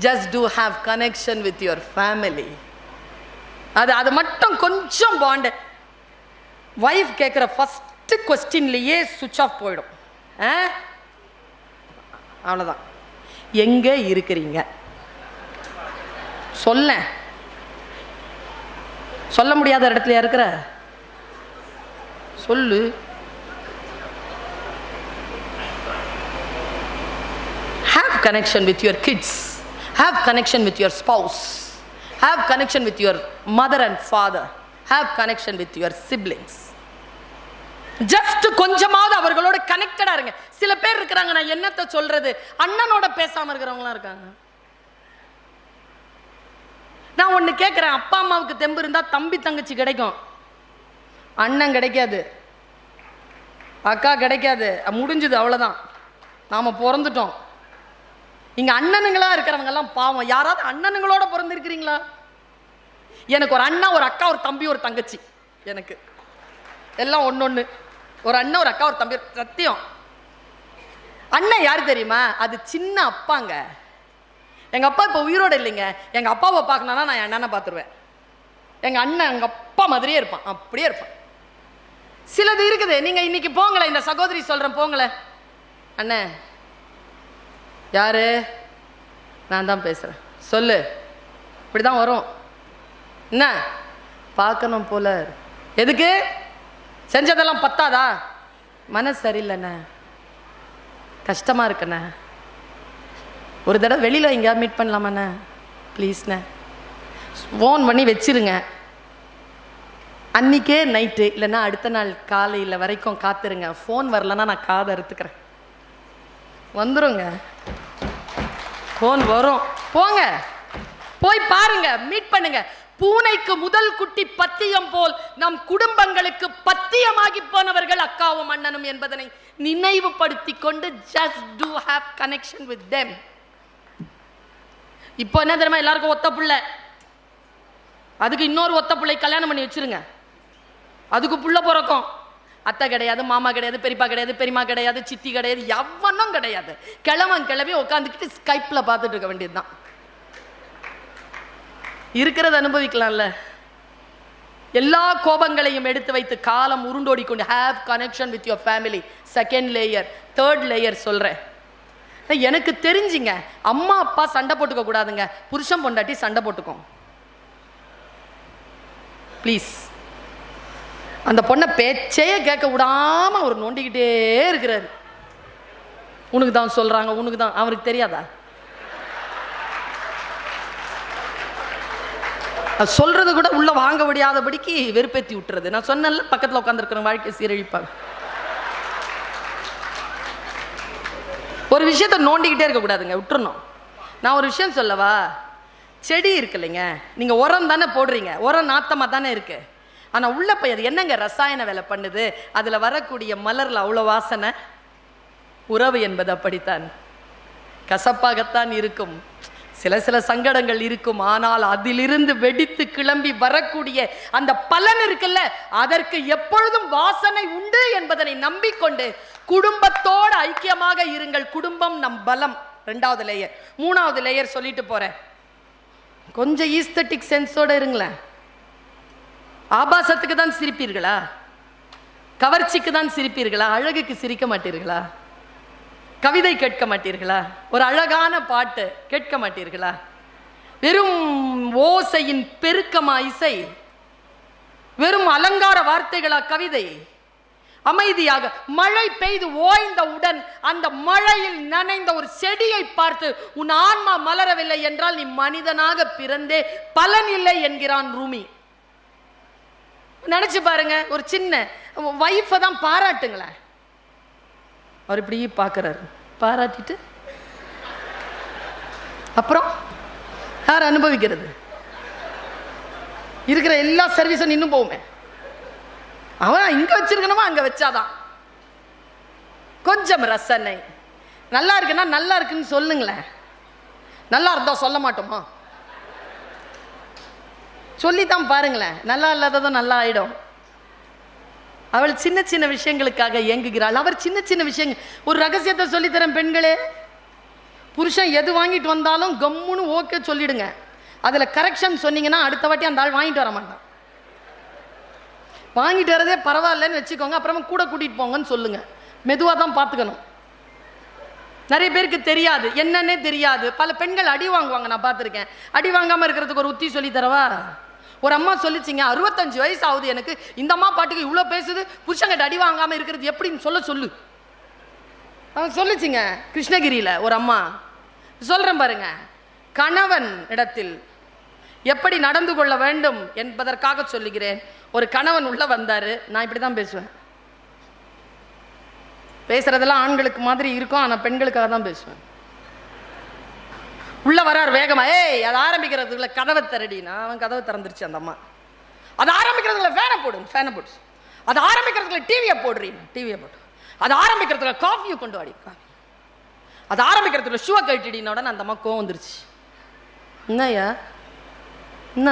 Just to have connection with your family. அது மட்டும் கொஞ்சம் பாண்டு. வைஃப் கேட்குற ஃபஸ்ட்டு கொஸ்டின்லேயே சுவிட்ச் ஆஃப் போயிடும். அவ்வளோதான். எங்கே இருக்கிறீங்க சொல்ல முடியாத இடத்துல இருக்கிற சொல்லு. Have connection with your kids. Have connection with your spouse. Have connection with your mother and father. Have connection with your siblings. Just கொஞ்சமாவது அவர்களோட கனெக்டடா இருங்க. சில பேர் இருக்கிறாங்க, நான் என்னத்தை சொல்றது, அண்ணனோட பேசாம இருக்கிறவங்களாம் இருக்காங்க. நான் ஒன்று கேட்குறேன், அப்பா அம்மாவுக்கு தெம்பு இருந்தால் தம்பி தங்கச்சி கிடைக்கும், அண்ணன் கிடைக்காது, அக்கா கிடைக்காது, முடிஞ்சுது, அவ்வளோதான். நாம் பிறந்துட்டோம். இங்கே அண்ணனுங்களா இருக்கிறவங்கெல்லாம் பாவம். யாராவது அண்ணனுங்களோட பிறந்திருக்கிறீங்களா? எனக்கு ஒரு அண்ணன், ஒரு அக்கா, ஒரு தம்பி, ஒரு தங்கச்சி. எனக்கு எல்லாம் ஒன்று. ஒரு அண்ணன், ஒரு அக்கா, ஒரு தம்பி. சத்தியம். அண்ணன் யார் தெரியுமா? அது சின்ன அப்பாங்க. எங்கள் அப்பா இப்போ உயிரோடு இல்லைங்க. எங்கள் அப்பாவை பார்க்கணுன்னா நான் என் அண்ணனை பார்த்துருவேன். எங்கள் அண்ணன் எங்கள் அப்பா மாதிரியே இருப்பான், அப்படியே இருப்பான். சிலது இருக்குது. நீங்கள் இன்னைக்கு போங்களேன், இந்த சகோதரி சொல்கிறேன், போங்களேன். அண்ணன் யாரு? நான் தான் பேசுகிறேன், சொல்லு. இப்படி தான் வரும். என்ன பார்க்கணும் போல. எதுக்கு? செஞ்சதெல்லாம் பத்தாதா? மனசு சரியில்லைண்ணே, கஷ்டமாக இருக்குண்ணே, ஒரு தடவை வெளியில் எங்கேயாவது மீட் பண்ணலாமாண்ணே, ப்ளீஸ்ண்ணே. ஃபோன் பண்ணி வச்சிருங்க. அன்றைக்கே நைட்டு இல்லைன்னா அடுத்த நாள் காலையில் வரைக்கும் காத்துருங்க. ஃபோன் வரலன்னா நான் காதை அறுத்துக்கிறேன். வந்துருங்க, ஃபோன் வரும். போங்க, போய் பாருங்க, மீட் பண்ணுங்க. பூனைக்கு முதல் குட்டி பத்தியம் போல் நம் குடும்பங்களுக்கு பத்தியமாகி போனவர்கள் அக்காவும் அண்ணனும் என்பதனை நினைவுபடுத்தி கொண்டு just do have connection with them. இப்போ என்ன தெரியுமா, எல்லாருக்கும் ஒத்த பிள்ளை. அதுக்கு இன்னொரு ஒத்த பிள்ளை கல்யாணம் பண்ணி வச்சிருங்க. அதுக்கு புள்ள பிறக்கும். அத்தை கிடையாது, மாமா கிடையாது, பெரியப்பா கிடையாது, பெரியமா கிடையாது, சித்தி கிடையாது, எவனும் கிடையாது. கிழவி உட்காந்துக்கிட்டு ஸ்கைப்ல பார்த்துட்டு இருக்க வேண்டியதுதான். இருக்கிறது அனுபவிக்கலாம்ல. எல்லா கோபங்களையும் எடுத்து வைத்து காலம் உருண்டோடிக்கொண்டு have connection with your family. Second layer. Third layer சொல்றேன். எனக்கு தெரிஞ்சுங்க, அம்மா அப்பா சண்டை போட்டுக்க கூடாதுங்க, புருஷன் பொண்டாட்டி சண்டை போட்டுக்கும் ப்ளீஸ். அந்த பொண்ணை பேச்சையே கேட்க விடாம அவர் நோண்டிக்கிட்டே இருக்கிறாரு. உனக்கு தான் சொல்றாங்க, உனக்கு தான். அவருக்கு தெரியாதா? சொல்றது கூட உள்ள வாங்க முடியாதபடிக்கு வெறுப்பேத்தி விட்டுறது. நான் சொன்னேன்ல, பக்கத்தில் உட்காந்துருக்கிற வாழ்க்கை சீரழிப்பாங்க. ஒரு விஷயத்த நோண்டிக்கிட்டே இருக்கக்கூடாதுங்க, விட்டுறணும். நான் ஒரு விஷயம் சொல்லவா, செடி இருக்கு இல்லைங்க, நீங்கள் உரம் தானே போடுறீங்க, உரம் நாத்தமாக தானே இருக்கு. ஆனால் உள்ள போய் அது என்னங்க ரசாயன வேலை பண்ணுது, அதில் வரக்கூடிய மலரில் அவ்வளோ வாசனை. உறவு என்பது அப்படித்தான், கசப்பாகத்தான் இருக்கும், சில சங்கடங்கள் இருக்கும். ஆனால் அதிலிருந்து வெடித்து கிளம்பி வரக்கூடிய அந்த பலன் இருக்குல்ல, அதற்கு எப்பொழுதும் வாசனை உண்டு என்பதனை நம்பிக்கொண்டு குடும்பத்தோடு ஐக்கியமாக இருங்கள். குடும்பம் நம் பலம். 2வது லேயர். 3வது லேயர் சொல்லிட்டு போறேன். கொஞ்சம் ஈஸ்தட்டிக் சென்ஸோட இருங்களேன். ஆபாசத்துக்கு தான் சிரிப்பீர்களா? கவர்ச்சிக்கு தான் சிரிப்பீர்களா? அழகுக்கு சிரிக்க மாட்டீர்களா? கவிதை கேட்க மாட்டீர்களா? ஒரு அழகான பாட்டு கேட்க மாட்டீர்களா? வெறும் ஓசையின் பெருக்கமா இசை? வெறும் அலங்கார வார்த்தைகளா கவிதை? அமைதியாக மழை பெய்து ஓய்ந்தவுடன் அந்த மழையில் நனைந்த ஒரு செடியை பார்த்து உன் ஆன்மா மலரவில்லை என்றால் நீ மனிதனாக பிறந்தே பலன் இல்லை என்கிறான் ரூமி. நினைச்சு பாருங்க, ஒரு சின்ன வைஃபை தான் பாராட்டுங்களேன். அவர் இப்படி பார்க்குறாரு, பாராட்டிட்டு அப்புறம் யார் அனுபவிக்கிறது? இருக்கிற எல்லா சர்வீஸும் நின்று போகுமே. அவன் இங்கே வச்சிருக்கணுமா அங்கே வச்சாதான் கொஞ்சம் ரசனை. நல்லா இருக்குன்னா நல்லா இருக்குன்னு சொல்லுங்களேன். நல்லா இருந்தா சொல்ல மாட்டோமா? சொல்லித்தான் பாருங்களேன். நல்லா இல்லாததும் நல்லா ஆயிடும். அவள் சின்ன சின்ன விஷயங்களுக்காக இயங்குகிறாள். அவர் சின்ன சின்ன விஷயங்கள். ஒரு ரகசியத்தை சொல்லித்தரேன் பெண்களே, புருஷன் எது வாங்கிட்டு வந்தாலும் கம்முன்னு ஓகே சொல்லிடுங்க. அதில் கரெக்ஷன் சொன்னீங்கன்னா அடுத்த வாட்டி அந்த ஆள் வாங்கிட்டு வர மாட்டான். வாங்கிட்டு வரதே பரவாயில்லன்னு வச்சுக்கோங்க, அப்புறமா கூட கூட்டிகிட்டு போங்கன்னு சொல்லுங்க. மெதுவாக தான் பார்த்துக்கணும். நிறைய பேருக்கு தெரியாது, என்னன்னே தெரியாது. பல பெண்கள் அடி வாங்குவாங்க, நான் பார்த்துருக்கேன். அடி வாங்காமல் இருக்கிறதுக்கு ஒரு உத்தி சொல்லி தரவா? ஒரு அம்மா சொல்லிச்சிங்க, 65 வயசு ஆகுது எனக்கு, இந்த அம்மா பாட்டுக்கு இவ்வளோ பேசுது, புருஷங்கிட்ட அடி வாங்காமல் இருக்கிறது எப்படின்னு சொல்லு. அவன் சொல்லிச்சிங்க, கிருஷ்ணகிரியில் ஒரு அம்மா. சொல்கிறேன் பாருங்க, கணவன் இடத்தில் எப்படி நடந்து கொள்ள வேண்டும் என்பதற்காக சொல்லுகிறேன். ஒரு கணவன் உள்ள வந்தார். நான் இப்படி தான் பேசுவேன். பேசுறதெல்லாம் ஆண்களுக்கு மாதிரி இருக்கும், ஆனால் பெண்களுக்காக தான் பேசுவேன். உள்ள வரார் வேகமா, ஏய் அது ஆரம்பிக்கிறதுக்குள்ள கதவை திறடினா, அவன் கதவை திறந்துருச்சு. அந்த அம்மா, அது ஆரம்பிக்கிறதுக்குள்ள ஃபேனை போடு, அது ஆரம்பிக்கிறதுக்குள்ள டிவியை போடுறீங்க, டிவியை போட்டு, அது ஆரம்பிக்கிறதுக்குள்ள காஃபியை கொண்டு வாடி, காஃபி, அது ஆரம்பிக்கிறதுக்குள்ள ஷூவை கட்டிடின உடனே அந்த அம்மா கோவம் வந்துருச்சு. என்னய்யா என்ன?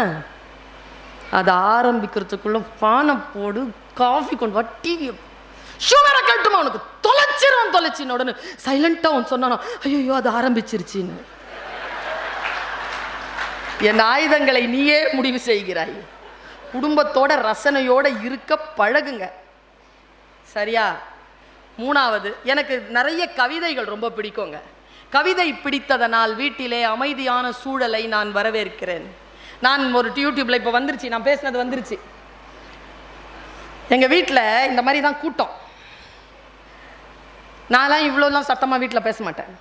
அது ஆரம்பிக்கிறதுக்குள்ள ஃபேனை போடு, காஃபி கொண்டு வா, டிவியை, ஷுகரை கட்டுமா உனக்கு, தொலைச்சின்னு உடனே சைலண்டா அவன் சொன்னானோ, ஐயோ அது ஆரம்பிச்சிருச்சின்னு. என் ஆயுதங்களை நீயே முடிவு செய்கிறாய். குடும்பத்தோட ரசனையோட இருக்க பழகுங்க, சரியா? 3வது, எனக்கு நிறைய கவிதைகள் ரொம்ப பிடிக்குங்க. கவிதை பிடித்ததனால் வீட்டிலே அமைதியான சூழலை நான் வரவேற்கிறேன். நான் ஒரு யூடியூப்ல இப்போ வந்துருச்சு, நான் பேசினது வந்துருச்சு. எங்கள் வீட்டில் இந்த மாதிரி தான் கூட்டம். நான்லாம் இவ்வளோலாம் சத்தமாக வீட்டில் பேச மாட்டேன்,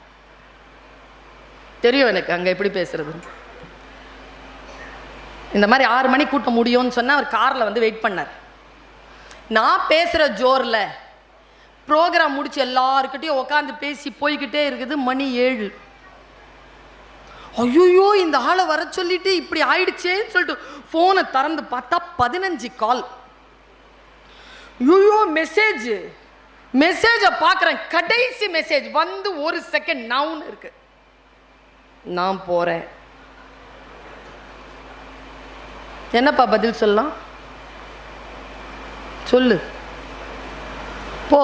தெரியும் எனக்கு அங்கே எப்படி பேசுறது. இந்த மாதிரி 6 மணி கூட்டம் முடியும்னு சொன்னால் அவர் காரில் வந்து வெயிட் பண்ணார். நான் பேசுகிற ஜோரில் ப்ரோக்ராம் முடிச்சு எல்லாருக்கிட்டையும் உட்காந்து பேசி போய்கிட்டே இருக்குது. மணி 7. ஐயோ இந்த ஆளை வர சொல்லிட்டு இப்படி ஆயிடுச்சேன்னு சொல்லிட்டு ஃபோனை திறந்து பார்த்தா 15 கால். ஐயோ மெசேஜை பார்க்குறேன். கடைசி மெசேஜ் வந்து 1 செகண்ட் நவுன்னு இருக்கு. நான் போகிறேன். என்னப்பா பதில் சொல்லலாம்? சொல்லு. போ.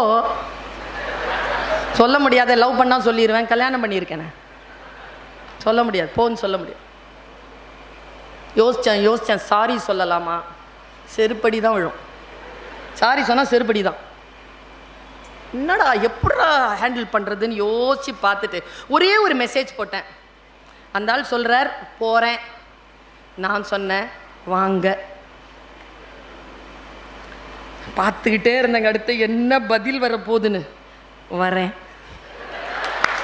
சொல்ல முடியாத, லவ் பண்ணா சொல்லிடுவேன், கல்யாணம் பண்ணியிருக்கேன், சொல்ல முடியாது, போன்னு சொல்ல முடியாது. யோசித்தேன் சாரி சொல்லலாமா? செருப்படி தான் விழும். சாரி சொன்னால் செருப்படி தான். என்னடா எப்படா ஹேண்டில் பண்ணுறதுன்னு யோசிச்சு பார்த்துட்டு ஒரே ஒரு மெசேஜ் போட்டேன். அந்த ஆள் சொல்கிறார் போகிறேன். நான் சொன்னேன் வாங்க. பார்த்துக்கிட்டே இருந்தேங்க அடுத்து என்ன பதில் வர போகுதுன்னு. வரேன்.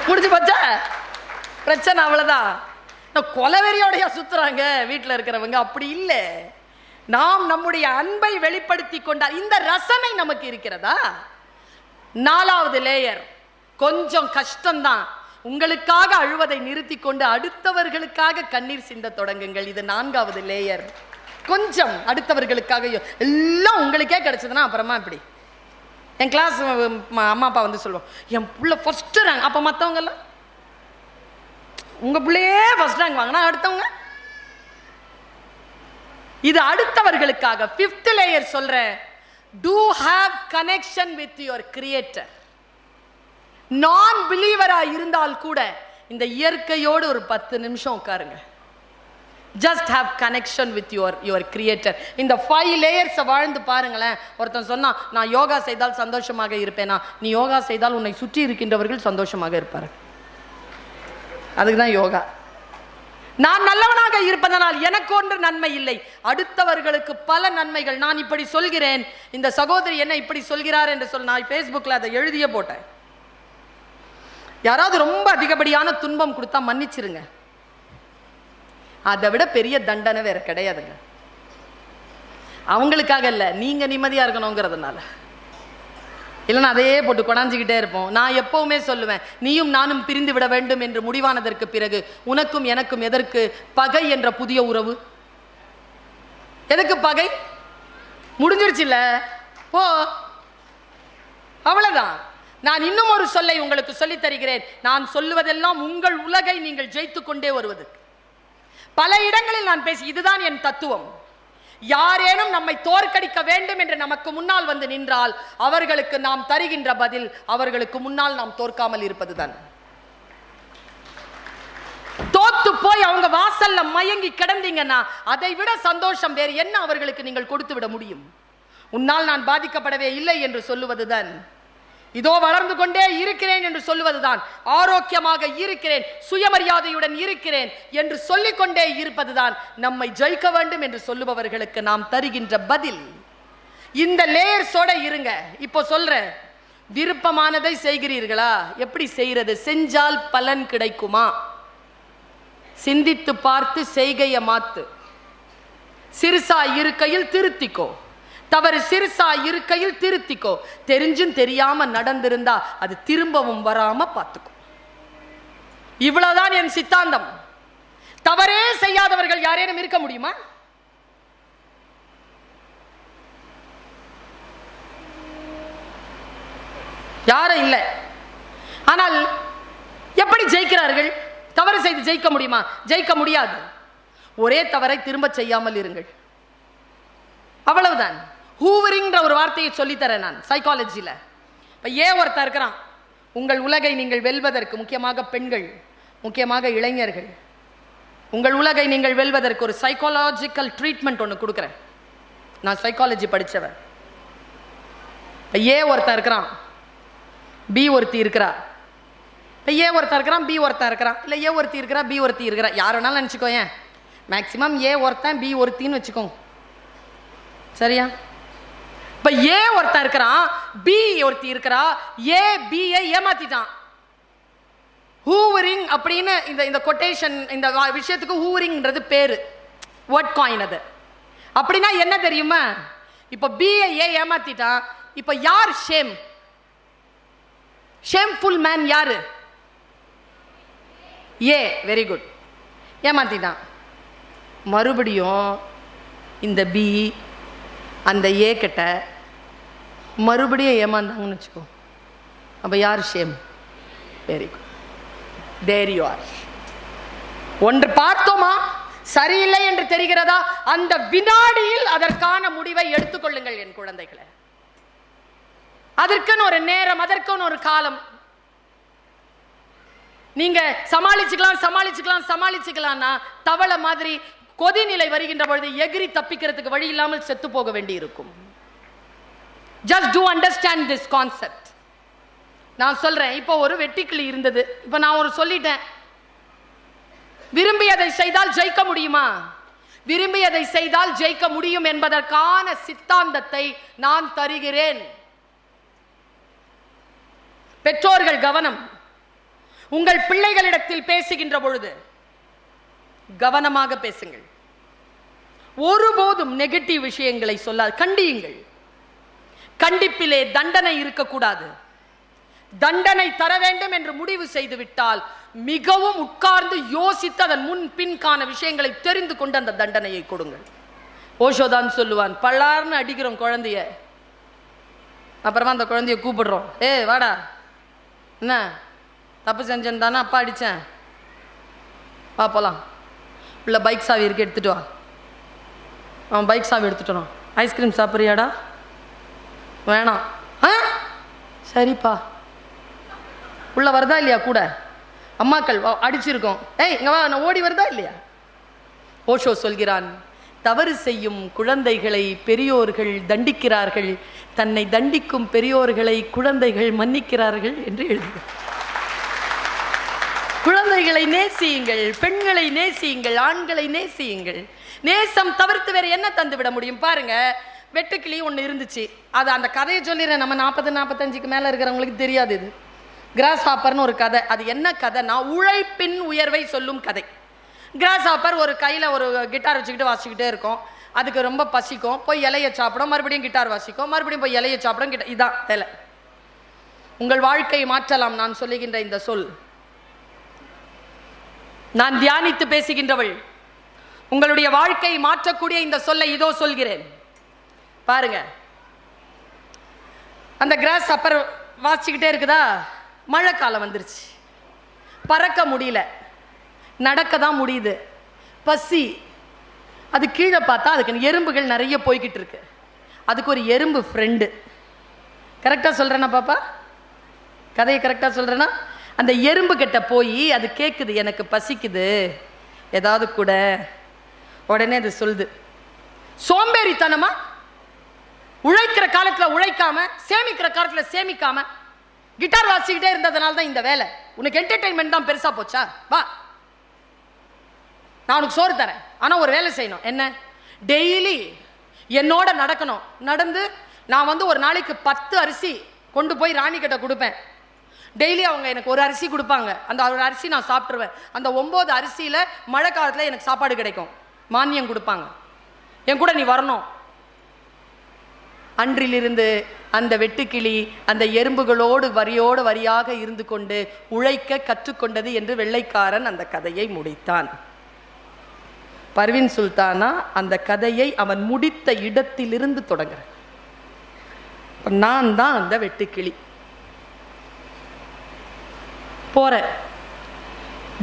முடிஞ்சு போச்சா பிரச்சனை, அவ்வளோதான். கொலவெறியோடைய சுத்துறாங்க வீட்டில் இருக்கிறவங்க. அப்படி இல்லை. நாம் நம்முடைய அன்பை வெளிப்படுத்தி கொண்டால் இந்த ரசனை நமக்கு இருக்கிறதா? 4வது லேயர் கொஞ்சம் கஷ்டம்தான். உங்களுக்காக அழுவதை நிறுத்தி கொண்டு அடுத்தவர்களுக்காக கண்ணீர் சிந்த தொடங்குங்கள். இது 4வது லேயர். கொஞ்சம் அடுத்தவர்களுக்காக எல்லாம் உங்களுக்கே கிடைச்சதுன்னா அப்புறமா இப்படி. என் கிளாஸ் அம்மா அப்பா வந்து சொல்லுவோம், என் பிள்ளை ஃபர்ஸ்ட் ரேங்க். அப்போ மற்றவங்க எல்லாம் உங்க பிள்ளையே ஃபர்ஸ்ட் ரேங்க் வாங்கினா அடுத்தவங்க. இது அடுத்தவர்களுக்காக. 5th லேயர் சொல்றேன், do have connection with your creator. நான் பிலீவரா இருந்தால் கூட இந்த இயற்கையோடு ஒரு 10 நிமிஷம் உட்காருங்க. Just have connection with your creator. இந்த 5 லேயர்ஸை வாழ்ந்து பாருங்களேன். ஒருத்தன் சொன்னா, நான் யோகா செய்தால் சந்தோஷமாக இருப்பேனா? நீ யோகா செய்தால் உன்னை சுற்றி இருக்கின்றவர்கள் சந்தோஷமாக இருப்பார்கள். அதுக்கு தான் யோகா. நான் நல்லவனாக இருப்பதனால் எனக்கு ஒன்று நன்மை இல்லை, அடுத்தவர்களுக்கு பல நன்மைகள். நான் இப்படி சொல்கிறேன், இந்த சகோதரி என்ன இப்படி சொல்கிறார் என்று சொல். நான் ஃபேஸ்புக்கில் அதை எழுதியே போட்டேன். யாராவது ரொம்ப அதிகப்படியான துன்பம் கொடுத்தா மன்னிச்சிருங்க. அதை விட பெரிய தண்டனை வேற கிடையாதுங்க. அவங்களுக்காக இல்லை, நீங்க நிம்மதியா இருக்கணுங்கிறதுனால. இல்லைன்னா அதையே போட்டு கொடாஞ்சிக்கிட்டே இருப்போம். நான் எப்பவுமே சொல்லுவேன், நீயும் நானும் பிரிந்து விட வேண்டும் என்று முடிவானதற்கு பிறகு உனக்கும் எனக்கும் எதற்கு பகை என்ற புதிய உறவு? எதுக்கு பகை? முடிஞ்சிருச்சு இல்ல, போ, அவ்வளவுதான். நான் இன்னும் ஒரு சொல்லை உங்களுக்கு சொல்லித் தருகிறேன். நான் சொல்லுவதெல்லாம் உங்கள் உலகை நீங்கள் ஜெயித்து கொண்டே வருவது. பல இடங்களில் நான் பேசி, இதுதான் என் தத்துவம். யாரேனும் நம்மை தோற்கடிக்க வேண்டும் என்று நமக்கு முன்னால் வந்து நின்றால் அவர்களுக்கு நாம் தருகின்ற பதில் அவர்களுக்கு முன்னால் நாம் தோற்காமல் இருப்பதுதான். தோத்து போய் அவங்க வாசல்ல மயங்கி கிடந்தீங்கன்னா அதை விட சந்தோஷம் வேறு என்ன அவர்களுக்கு நீங்கள் கொடுத்து விட முடியும்? உன்னால் நான் பாதிக்கப்படவே இல்லை என்று சொல்லுவதுதான். இதோ வளர்ந்து கொண்டே இருக்கிறேன் என்று சொல்லுவதுதான். ஆரோக்கியமாக இருக்கிறேன், சுயமரியாதையுடன் இருக்கிறேன் என்று சொல்லிக்கொண்டே இருப்பதுதான் நம்மை ஜெயிக்க வேண்டும் என்று சொல்லுபவர்களுக்கு நாம் தருகின்ற பதில். இந்த லேயர்ஸோட இருங்க. இப்போ சொல்றேன், விருப்பமானதை செய்கிறீர்களா? எப்படி செய்யறது? செஞ்சால் பலன் கிடைக்குமா? சிந்தித்து பார்த்து செய்கையை மாத்து. சிறுசா இருக்கையில் திருத்திக்கோ. தவறு சிறுசா இருக்கையில் திருத்திக்கோ. தெரிஞ்சும் தெரியாம நடந்திருந்தா அது திரும்பவும் வராம பார்த்துக்கோ. இவ்வளவுதான் என் சித்தாந்தம். தவறே செய்யாதவர்கள் யாரேனும் இருக்க முடியுமா? யாரும் இல்லை. ஆனால் எப்படி ஜெயிக்கிறார்கள்? தவறு செய்து ஜெயிக்க முடியுமா? ஜெயிக்க முடியாது. ஒரே தவறை திரும்ப செய்யாமல் இருங்கள், அவ்வளவுதான். ஹூவரிங்ன்ற ஒரு வார்த்தையை சொல்லித்தரேன் நான் சைக்காலஜியில். இப்போ ஒருத்தர் இருக்கிறான், உங்கள் உலகை நீங்கள் வெல்வதற்கு, முக்கியமாக பெண்கள், முக்கியமாக இளைஞர்கள், உங்கள் உலகை நீங்கள் வெல்வதற்கு ஒரு சைக்காலஜிக்கல் ட்ரீட்மெண்ட் ஒன்று கொடுக்குறேன். நான் சைக்காலஜி படித்தவன். இப்போ ஒருத்தர் இருக்கிறான், பி ஒருத்தி இருக்கிறா. இப்போ ஒருத்தர் இருக்கிறான், பி ஒருத்தர் இருக்கிறான், இல்லை ஒருத்தி இருக்கிறா, பி ஒருத்தி இருக்கிறா. யார் வேணாலும் நினச்சிக்கோ. ஏன் மேக்சிமம் ஒருத்தன் பி ஒருத்தின்னு வச்சுக்கோங்க, சரியா? இப்ப ஒருத்தன் இருக்கிறான், பி ஒருத்தி இருக்கிறா. பியை ஏமாத்திட்டான். ஹூவரிங் அப்படின்னு இந்த கொட்டேஷன், இந்த விஷயத்துக்கு ஹூவரிங்ன்றது பேரு, வேர்ட் காயின். அது அப்படின்னா என்ன தெரியுமா? இப்ப பியை ஏமாத்திட்டான். இப்ப யார் ஷேம்? ஷேம்ஃபுல் மேன் யாரு? Very good. ஏமாத்திட்டான். மறுபடியும் இந்த பி அந்த கிட்ட மறுபடியும் ஏமாந்தாங்கன்னு வச்சுக்கோ. அப்ப யார் shame? Very good, there you are. ஒன்று பார்த்தோமா, சரியில்லை என்று தெரிகிறதா, அந்த வினாடியில் அதற்கான முடிவை எடுத்துக்கொள்ளுங்கள் என் குழந்தைகளை. அதற்குன்னு ஒரு நேரம், அதற்குன்னு ஒரு காலம். நீங்க சமாளிச்சுக்கலாம்னா தவளை மாதிரி கொதிநிலை வருகின்ற பொழுது எகிரி தப்பிக்கிறதுக்கு வழி இல்லாமல் செத்து போக வேண்டி இருக்கும். Just do understand this concept. நான் சொல்றேன், இப்போ ஒரு வெட்டிக்கிளி இருந்தது. இப்போ நான் ஒரு சொல்லிட்டேன், விரும்பியதை செய்தால் ஜெயிக்க முடியுமா? விரும்பியதை செய்தால் ஜெயிக்க முடியும் என்பதற்கான சித்தாந்தத்தை நான் தருகிறேன். பெற்றோர்கள் கவனம். உங்கள் பிள்ளைகளிடத்தில் பேசுகின்ற பொழுது கவனமாக பேசுங்கள். ஒருபோதும் நெகட்டிவ் விஷயங்களை சொல்லாது. கண்டியுங்கள். கண்டிப்பிலே தண்டனை இருக்கக்கூடாது. தண்டனை தர வேண்டும் என்று முடிவு செய்து விட்டால் மிகவும் உட்கார்ந்து யோசித்து அதன் முன் பின்கான விஷயங்களை தெரிந்து கொண்டு அந்த தண்டனையை கொடுங்கள். ஓஷோதான் சொல்லுவான், பல்லார்னு அடிக்கிறோம் குழந்தைய, அப்புறமா அந்த குழந்தைய கூப்பிடுறோம், வாடா, என்ன தப்பு செஞ்சேன்னு தானே அப்பா அடித்தேன், வா போகலாம், இல்லை பைக் சாவி இருக்கு எடுத்துகிட்டு வா. அவன் பைக் சாவி எடுத்துட்டோம். ஐஸ்கிரீம் சாப்பிட்றியாடா? வேணாம். சரிப்பா. உள்ள வருதா இல்லையா? கூட அம்மாக்கள் அடிச்சிருக்கோம், இங்கே வா, நான் ஓடி வருதா இல்லையா? ஓஷோ சொல்கிறான், தவறு செய்யும் குழந்தைகளை பெரியோர்கள் தண்டிக்கிறார்கள், தன்னை தண்டிக்கும் பெரியோர்களை குழந்தைகள் மன்னிக்கிறார்கள் என்று எழுதுகிறார். குழந்தைகளை நேசியுங்கள், பெண்களை நேசியுங்கள், ஆண்களை நேசியுங்கள். நேசம் தவிர்த்து வேற என்ன தந்து விட முடியும்? பாருங்க, வெட்டுக்கிளி ஒன்று இருந்துச்சு. அது அந்த கதையை சொல்லிடுறேன், நம்ம 40-45க்கு மேலே இருக்கிறவங்களுக்கு தெரியாது. இது கிராஸ் ஹாப்பர்னு ஒரு கதை. அது என்ன கதைனா, உழைப்பின் உயர்வை சொல்லும் கதை. கிராஸ் ஹாப்பர் ஒரு கையில் ஒரு கிட்டார் வச்சுக்கிட்டு வாசிக்கிட்டே இருக்கும். அதுக்கு ரொம்ப பசிக்கும், போய் இலையை சாப்பிடும், மறுபடியும் கிட்டார் வாசிக்கும், மறுபடியும் போய் இலையை சாப்பிடும். இதான் வேலை. உங்கள் வாழ்க்கையை மாற்றலாம் நான் சொல்லுகின்ற இந்த சொல். நான் தியானித்து பேசுகின்றவள். உங்களுடைய வாழ்க்கையை மாற்றக்கூடிய இந்த சொல்லை இதோ சொல்கிறேன். பாருங்க, அந்த கிராஸ் ஹாப்பர் வாசிக்கிட்டே இருக்குதா, மழை காலம் வந்துருச்சு, பறக்க முடியல, நடக்க தான் முடியுது, பசி. அது கீழே பார்த்தா அதுக்கு எறும்புகள் நிறைய போய்கிட்டு இருக்கு. அதுக்கு ஒரு எறும்பு ஃப்ரெண்டு. கரெக்டாக சொல்கிறேன்னா பாப்பா? கதையை கரெக்டாக சொல்கிறேன்னா? அந்த எறும்பு கிட்ட போய் அது கேட்குது, எனக்கு பசிக்குது, ஏதாவது கூட. உடனே அது சொல்லுது, சோம்பேறித்தனமா உழைக்கிற காலத்தில் உழைக்காம, சேமிக்கிற காலத்தில் சேமிக்காம, கிட்டார் வாசிக்கிட்டே இருந்ததுனால தான் இந்த வேலை. உனக்கு என்டர்டைன்மெண்ட் தான் பெருசா போச்சா? வா, நான் உனக்கு சோறு தரேன், ஆனால் ஒரு வேலை செய்யணும். என்ன? டெய்லி என்னோட நடக்கணும். நடந்து நான் ஒரு நாளைக்கு 10 அரிசி கொண்டு போய் ராணி கிட்ட கொடுப்பேன். டெய்லி அவங்க எனக்கு ஒரு அரிசி கொடுப்பாங்க. அந்த ஒரு அரிசி நான் சாப்பிட்ருவேன். அந்த 9 அரிசியில் மழை காலத்தில் எனக்கு சாப்பாடு கிடைக்கும், மானியம் கொடுப்பாங்க. என் கூட நீ வரணும். அன்றிலிருந்து அந்த வெட்டுக்கிளி அந்த எறும்புகளோடு வரியோடு வரியாக இருந்து கொண்டு உழைக்க கற்றுக்கொண்டது என்று வெள்ளைக்காரன் அந்த கதையை முடித்தான். பர்வீன் சுல்தானா அந்த கதையை அவன் முடித்த இடத்திலிருந்து தொடங்குறேன். நான் தான் அந்த வெட்டுக்கிளி. போறேன்,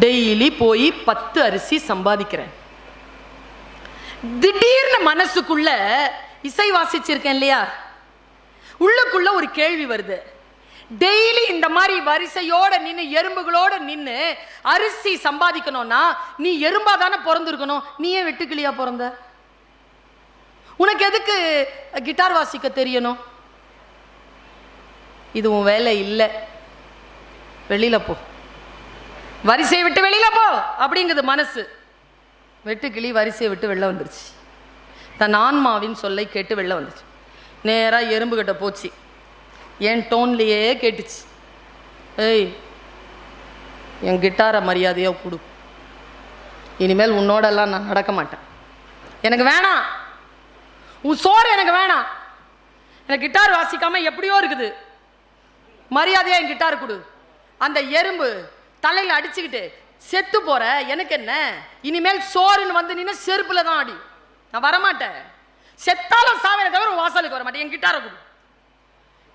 டெய்லி போய் 10 அரிசி சம்பாதிக்கிறேன். திடீர்னு மனசுக்குள்ள இசை வாசிச்சிருக்கேன் இல்லையா, உள்ளுக்குள்ள ஒரு கேள்வி வருது. டெய்லி இந்த மாதிரி வரிசையோட நின்று எறும்புகளோட நின்று அரிசி சம்பாதிக்கணும்னா நீ எறும்பா தானே பிறந்திருக்கணும், நீ ஏன் வெட்டுக்கிளியா பிறந்த? உனக்கு எதுக்கு கிட்டார் வாசிக்க தெரியணும்? இது உன் வேலை இல்லை, வெளியில போ, வரிசையை விட்டு வெளியில போ அப்படிங்குது மனசு. வெட்டுக்கிளி வரிசையை விட்டு வெளில வந்துருச்சு. தன் ஆன்மாவின் சொல்லை கேட்டு வெளில வந்துச்சு. நேராக எறும்பு கிட்ட போச்சு. என் டோன்லேயே கேட்டுச்சு, என் கிட்டாரை மரியாதையாக கொடு, இனிமேல் உன்னோடெல்லாம் நான் நடக்க மாட்டேன், எனக்கு வேணாம், உன் சோறு எனக்கு வேணாம், எனக்கு கிட்டார் வாசிக்காம எப்படியோ இருக்குது, மரியாதையாக என் கிட்டார் கொடு. அந்த எறும்பு தலையில் அடிச்சுக்கிட்டு, செத்து போற, எனக்கு என்ன, இனிமேல் சோறுன்னு நின்று செருப்புல தான் அடி, நான் வரமாட்டேன், செத்தாலும் சாவனை தவிர வாசலுக்கு வர மாட்டேன், என் கிட்டாரை கொடு.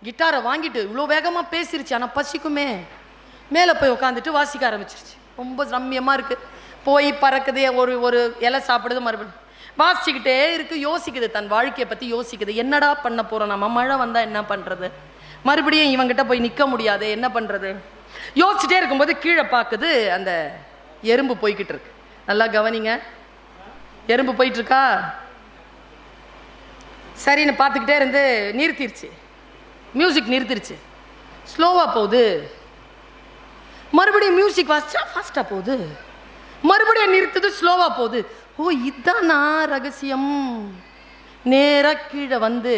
கிட்டாரை வாங்கிட்டு இவ்வளோ வேகமாக பேசிருச்சு, ஆனால் பசிக்குமே, மேலே போய் உட்காந்துட்டு வாசிக்க ஆரம்பிச்சிருச்சு. ரொம்ப ரம்மியமாக இருக்குது. போய் பறக்குது, ஒரு இலை சாப்பிடுது, மறுபடியும் வாசிச்சுக்கிட்டே இருக்கு. யோசிக்குது, தன் வாழ்க்கையை பற்றி யோசிக்குது. என்னடா பண்ண போகிறோம் நம்ம, மழை வந்தால் என்ன பண்ணுறது, மறுபடியும் இவங்கிட்ட போய் நிற்க முடியாது, என்ன பண்ணுறது யோசிச்சுட்டே இருக்கும்போது கீழே பார்க்குது, அந்த எறும்பு போய்கிட்டு இருக்கு. நல்லா கவனிங்க, எறும்பு போயிட்டுருக்கா. சரின்னு பார்த்துக்கிட்டே இருந்து நிறுத்திருச்சு, மியூசிக் நிறுத்திருச்சு, ஸ்லோவாக போகுது. மறுபடியும் மியூசிக் வாசிச்சா ஃபாஸ்ட்டாக போகுது, மறுபடியும் நிறுத்துது, ஸ்லோவாக போகுது. ஓ, இதுதானா ரகசியம். நேராக கீழே வந்து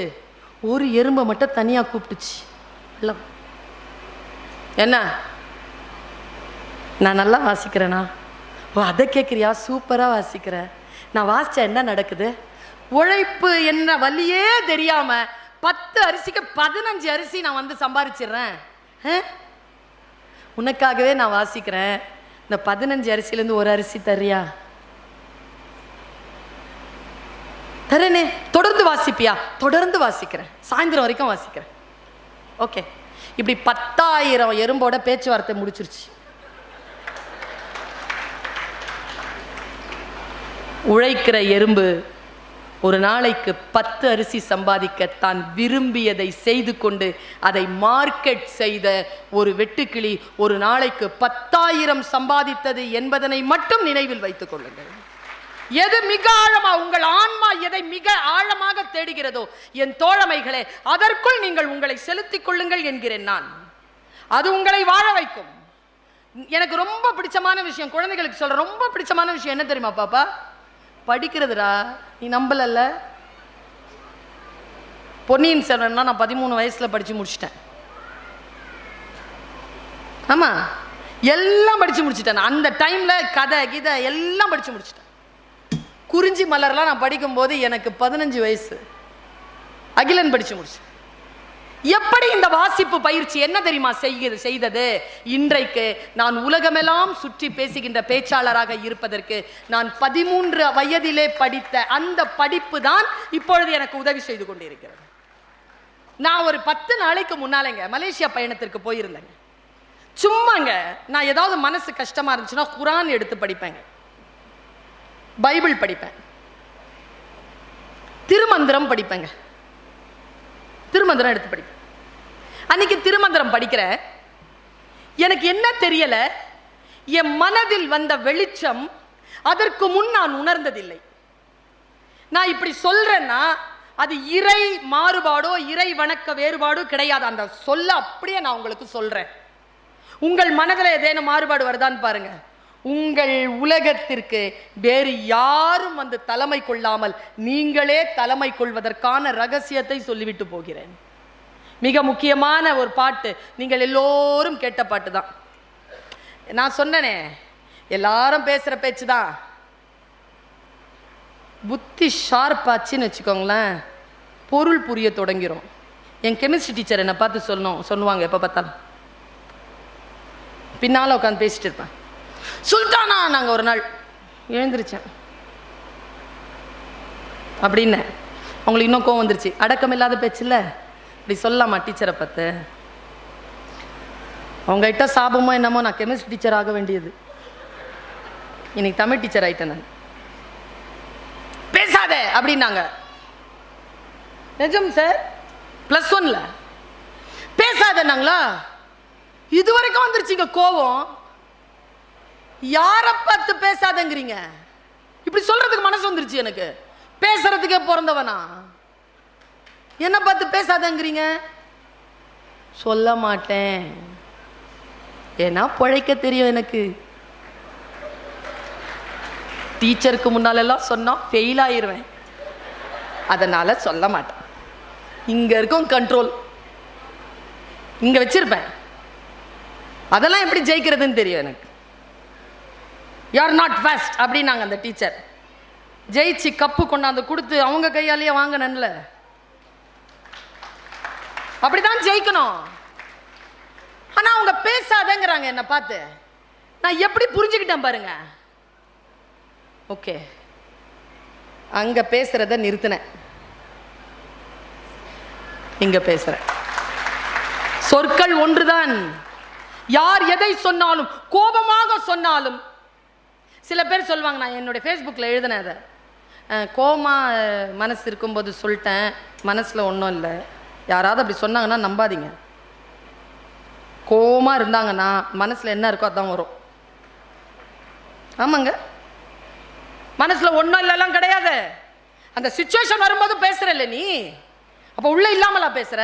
ஒரு எறும்பை மட்டும் தனியாக கூப்பிட்டுச்சு. இல்லை, என்ன நான் நல்லா வாசிக்கிறேனா, ஓ, அதை கேட்குறியா? சூப்பராக வாசிக்கிற. நான் வாசிச்சா என்ன நடக்குது? உழைப்பு என்ன வழியே தெரியாம 10 அரிசிக்கு 15 அரிசி நான் வந்து சம்பாதிச்சிடுறேன். உனக்காகவே நான் வாசிக்கிறேன். இந்த 15 அரிசியிலேருந்து ஒரு அரிசி தர்றியா? தரேனே. தொடர்ந்து வாசிப்பியா? தொடர்ந்து வாசிக்கிறேன், சாயந்தரம் வரைக்கும் வாசிக்கிறேன். ஓகே. இப்படி 10,000 எறும்போட பேச்சுவார்த்தை முடிச்சிருச்சு. உழைக்கிற எறும்பு ஒரு நாளைக்கு 10 அரிசி சம்பாதிக்க தான் விரும்பியதை செய்து கொண்டு அதை மார்க்கெட் செய்த ஒரு வெட்டுக்கிளி ஒரு நாளைக்கு 10,000 சம்பாதித்தது என்பதனை மட்டும் நினைவில் வைத்துக் கொள்ளுங்கள். எது மிக ஆழமா உங்கள் ஆன்மா எதை மிக ஆழமாக தேடுகிறதோ என் தோழமைகளே, அதற்குள் நீங்கள் உங்களை செலுத்திக் கொள்ளுங்கள் என்கிறேன் நான். அது உங்களை வாழ வைக்கும். எனக்கு ரொம்ப பிடிச்சமான விஷயம், குழந்தைகளுக்கு சொல்ற ரொம்ப பிடிச்சமான விஷயம் என்ன தெரியுமா பாப்பா? படிக்கிறதுடா. நீ நம்பலல்ல, பொன்னியின் செல்வன்லாம் நான் 13 வயசுல படிச்சு முடிச்சிட்டேன். ஆமா, எல்லாம் படிச்சு முடிச்சிட்டேன். அந்த டைம்ல கதை கீதை எல்லாம் படிச்சு முடிச்சிட்டேன். குறிஞ்சி மலர்லாம் நான் படிக்கும் போது எனக்கு 15 வயசு. அகிலன் படிச்சு முடிச்சு. எப்படி இந்த வாசிப்பு பயிற்சி என்ன தெரியுமா செய்தது? இன்றைக்கு நான் உலகமெல்லாம் சுற்றி பேசுகின்ற பேச்சாளராக இருப்பதற்கு நான் 13 வயதிலே படித்த அந்த படிப்பு தான் இப்பொழுது எனக்கு உதவி செய்து கொண்டிருக்கிறது. நான் ஒரு 10 நாளைக்கு முன்னாலேங்க மலேசியா பயணத்திற்கு போயிருந்தேங்க. சும்மாங்க நான் ஏதாவது மனசு கஷ்டமா இருந்துச்சுன்னா குரான் எடுத்து படிப்பேங்க, பைபிள் படிப்பேன், திருமந்திரம் படிப்பேங்க. திருமந்திரம் எடுத்து படிப்பேன். அன்னைக்கு திருமந்திரம் படிக்கிற எனக்கு என்ன தெரியல, என் மனதில் வந்த வெளிச்சம் அதற்கு முன் நான் உணர்ந்ததில்லை. நான் இப்படி சொல்றேன்னா அது இறை மாறுபாடோ இறை வணக்க வேறுபாடோ கிடையாது. அந்த சொல்ல அப்படியே நான் உங்களுக்கு சொல்றேன். உங்கள் மனதில் ஏதேனும் மாறுபாடு வருதான்னு பாருங்க. உங்கள் உலகத்திற்கு வேறு யாரும் வந்து தலைமை கொள்ளாமல் நீங்களே தலைமை கொள்வதற்கான ரகசியத்தை சொல்லிவிட்டு போகிறேன். மிக முக்கியமான ஒரு பாட்டு, நீங்கள் எல்லோரும் கேட்ட பாட்டு தான். நான் சொன்னனே, எல்லாரும் பேசுற பேச்சு தான். புத்தி ஷார்ப்பாச்சுன்னு வச்சுக்கோங்களேன், பொருள் புரிய தொடங்கிரும். என் கெமிஸ்ட்ரி டீச்சர் என்னை பார்த்து சொல்லுவாங்க, எப்போ பார்த்தாலும் பின்னால் உட்காந்து பேசிட்டு இருப்பேன். சுல்தானா, நாங்கள் ஒரு நாள் எழுந்திருச்சேன் அப்படின்னு அவங்களுக்கு இன்னும் கோவம் வந்துருச்சு. அடக்கம் இல்லாத பேச்சுல இப்படி சொல்லலாமா டீச்சரை பார்த்து? அவங்ககிட்ட சாபமோ என்னமோ, நான் கெமிஸ்ட்ரி டீச்சர் ஆக வேண்டியது. இன்னைக்கு தமிழ் டீச்சர் ஆயிட்டேன் நான். பேசாத அப்படின்னாங்க. நிஜம் சார், +1ல பேசாதன்னாங்களா? இதுவரைக்கும் வந்துருச்சுங்க கோவம். யாரை பார்த்து பேசாதங்கிறீங்க? இப்படி சொல்றதுக்கு மனசு வந்துருச்சு எனக்கு. பேசுறதுக்கே பிறந்தவனா என்ன பார்த்து பேசாதங்கிறீங்க? சொல்ல மாட்டேன், ஏன்னா பிழைக்க தெரியும் எனக்கு. டீச்சருக்கு முன்னாலெல்லாம் சொன்னா ஃபெயில் ஆயிருவேன், அதனால சொல்ல மாட்டேன். இங்க இருக்கும் கண்ட்ரோல் இங்க வச்சிருப்பேன். அதெல்லாம் எப்படி ஜெயிக்கிறதுன்னு தெரியும் எனக்கு. யூ ஆர் நாட் ஃபர்ஸ்ட் அப்படின்னாங்க அந்த டீச்சர். ஜெயிச்சு கப்பு கொண்டாந்து கொடுத்து அவங்க கையாலேயே வாங்கினேன்ல, அப்படிதான் ஜெயிக்கணும். ஆனா அவங்க பேசாதங்கிறாங்க என்ன பார்த்து. நான் எப்படி புரிஞ்சுக்கிட்டேன் பாருங்க. ஓகே, அங்க பேசுறத நிறுத்தினேன், இங்க பேசுறேன். சொற்கள் ஒன்றுதான். யார் எதை சொன்னாலும், கோபமாக சொன்னாலும், சில பேர் சொல்லுவாங்க, நான் என்னுடைய ஃபேஸ்புக்கில் எழுதினேன் அதை, கோமா மனசு இருக்கும்போது சொல்லிட்டேன், மனசில் ஒன்றும் இல்லை. யாராவது அப்படி சொன்னாங்கன்னா நம்பாதீங்க. கோமா இருந்தாங்கன்னா மனசில் என்ன இருக்கோ அதான் வரும். ஆமாங்க, மனசில் ஒன்றும் இல்லைலாம் கிடையாது. அந்த சிச்சுவேஷன் வரும்போது பேசுறல்ல நீ, அப்போ உள்ள இல்லாமலா பேசுற?